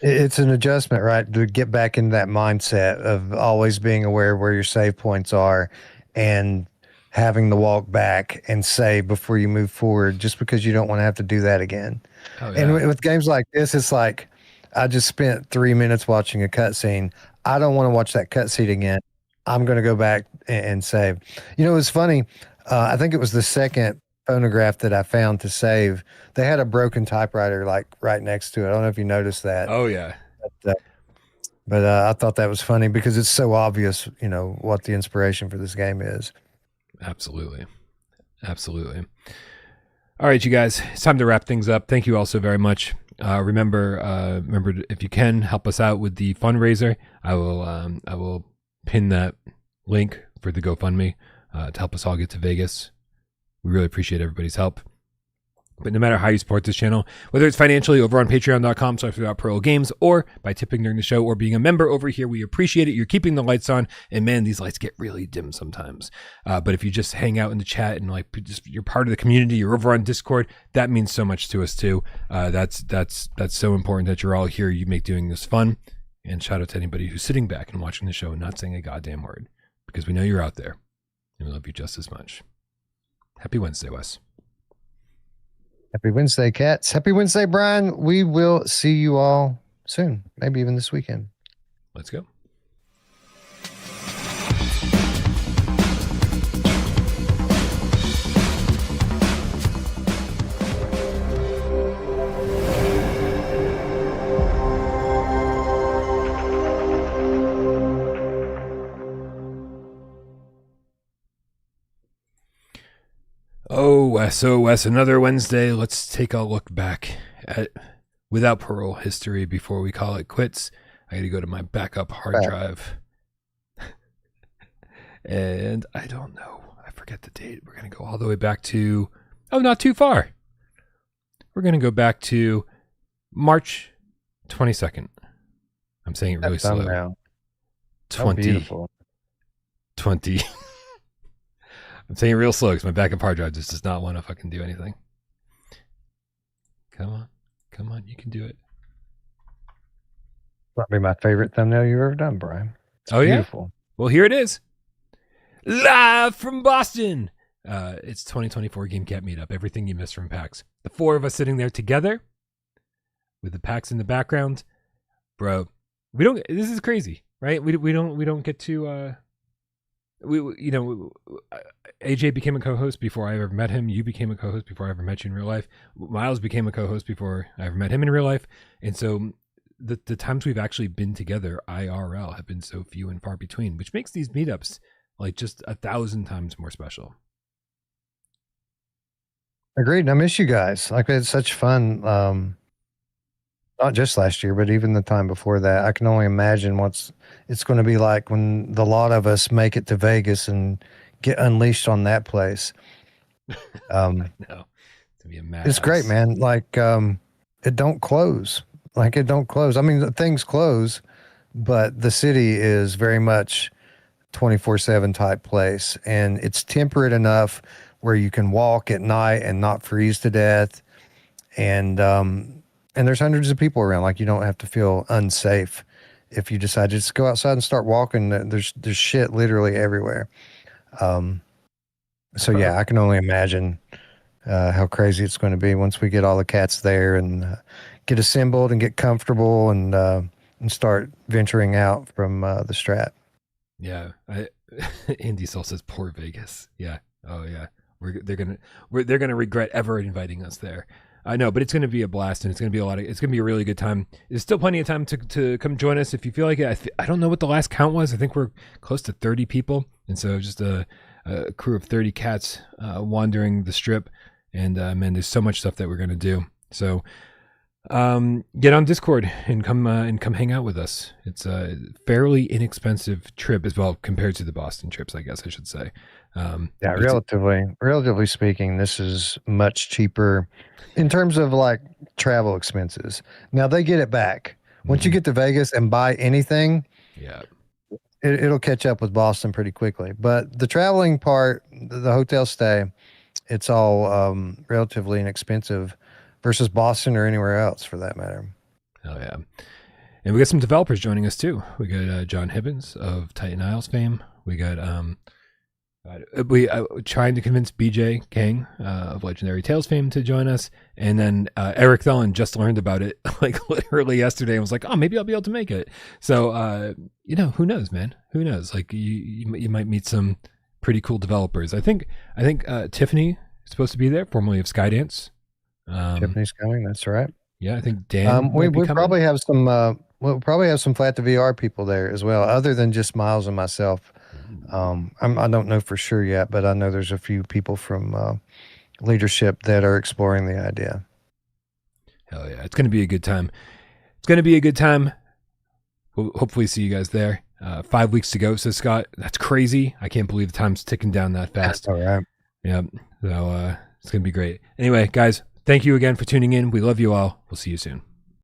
It's an adjustment, right? To get back into that mindset of always being aware of where your save points are and having to walk back and save before you move forward, just because you don't want to have to do that again. Oh, yeah. And with games like this, it's like, I just spent 3 minutes watching a cutscene. I don't want to watch that cutscene again. I'm going to go back and save. It was funny. I think it was the second phonograph that I found to save. They had a broken typewriter like right next to it. I don't know if you noticed that. Oh yeah. But I thought that was funny because it's so obvious, what the inspiration for this game is. Absolutely. All right, you guys, it's time to wrap things up. Thank you all so very much. Remember, if you can help us out with the fundraiser, I will pin that link for the GoFundMe to help us all get to Vegas. We really appreciate everybody's help. But no matter how you support this channel, whether it's financially over on patreon.com/Parole Games or by tipping during the show or being a member over here, we appreciate it. You're keeping the lights on, and man, these lights get really dim sometimes. But if you just hang out in the chat and you're part of the community, you're over on Discord, that means so much to us too. That's so important that you're all here. You make doing this fun. And shout out to anybody who's sitting back and watching the show and not saying a goddamn word, because we know you're out there and we love you just as much. Happy Wednesday, Wes. Happy Wednesday, cats. Happy Wednesday, Brian. We will see you all soon, maybe even this weekend. Let's go. Oh, Wes, another Wednesday. Let's take a look back at Without Parole history before we call it quits. I got to go to my backup hard drive. And I don't know. I forget the date. We're going to go all the way back to, not too far. We're going to go back to March 22nd. I'm saying it really slow. Now. 20. I'm saying it real slow because my backup hard drive just does not want to fucking do anything. Come on, you can do it. Probably my favorite thumbnail you've ever done, Brian. It's beautiful. Yeah? Well, here it is. Live from Boston. It's 2024 GameCat Meetup. Everything you missed from PAX. The 4 of us sitting there together with the PAX in the background. Bro, this is crazy. right? We don't get to AJ became a co-host before I ever met him. You became a co-host before I ever met you in real life. Miles became a co-host before I ever met him in real life. And so the times we've actually been together IRL have been so few and far between, which makes these meetups like just 1,000 times more special. Agreed. I miss you guys. Like, we had such fun. Not just last year, but even the time before that. I can only imagine what it's going to be like when the lot of us make it to Vegas and get unleashed on that place. I know. It's gonna be a madhouse. It's great, man. Like, it don't close. Like, it don't close. I mean, things close, but the city is very much 24/7 type place, and it's temperate enough where you can walk at night and not freeze to death. And there's hundreds of people around. Like, you don't have to feel unsafe if you decide to just go outside and start walking. There's shit literally everywhere. So yeah, I can only imagine how crazy it's going to be once we get all the cats there and get assembled and get comfortable and start venturing out from the Strat. Yeah, Andy Soul says poor Vegas. Yeah. Oh yeah. They're gonna regret ever inviting us there. I know, but it's going to be a blast, and it's going to be it's going to be a really good time. There's still plenty of time to come join us if you feel like it. I don't know what the last count was. I think we're close to 30 people, and so just a crew of 30 cats wandering the strip. And man, there's so much stuff that we're going to do. So get on Discord and come hang out with us. It's a fairly inexpensive trip as well compared to the Boston trips, I guess I should say. Yeah, relatively speaking, this is much cheaper in terms of like travel expenses. Now they get it back once you get to Vegas and buy anything. Yeah, it'll catch up with Boston pretty quickly. But the traveling part, the hotel stay, it's all relatively inexpensive versus Boston or anywhere else for that matter. Oh yeah, and we got some developers joining us too. We got John Hibbins of Titan Isles fame. We got trying to convince BJ Kang of Legendary Tales fame to join us, and then Eric Thelen just learned about it like literally yesterday and was like, "Oh, maybe I'll be able to make it." So who knows, man? Who knows? Like you might meet some pretty cool developers. I think Tiffany is supposed to be there, formerly of Skydance. Tiffany's coming. That's right. Yeah, I think Dan. We probably have some. We'll probably have some Flat to VR people there as well, other than just Miles and myself. I don't know for sure yet, but I know there's a few people from leadership that are exploring the idea. Hell yeah. It's going to be a good time. It's going to be a good time. We'll hopefully see you guys there. 5 weeks to go, says Scott. That's crazy. I can't believe the time's ticking down that fast. All right. Yeah. So it's going to be great. Anyway, guys, thank you again for tuning in. We love you all. We'll see you soon.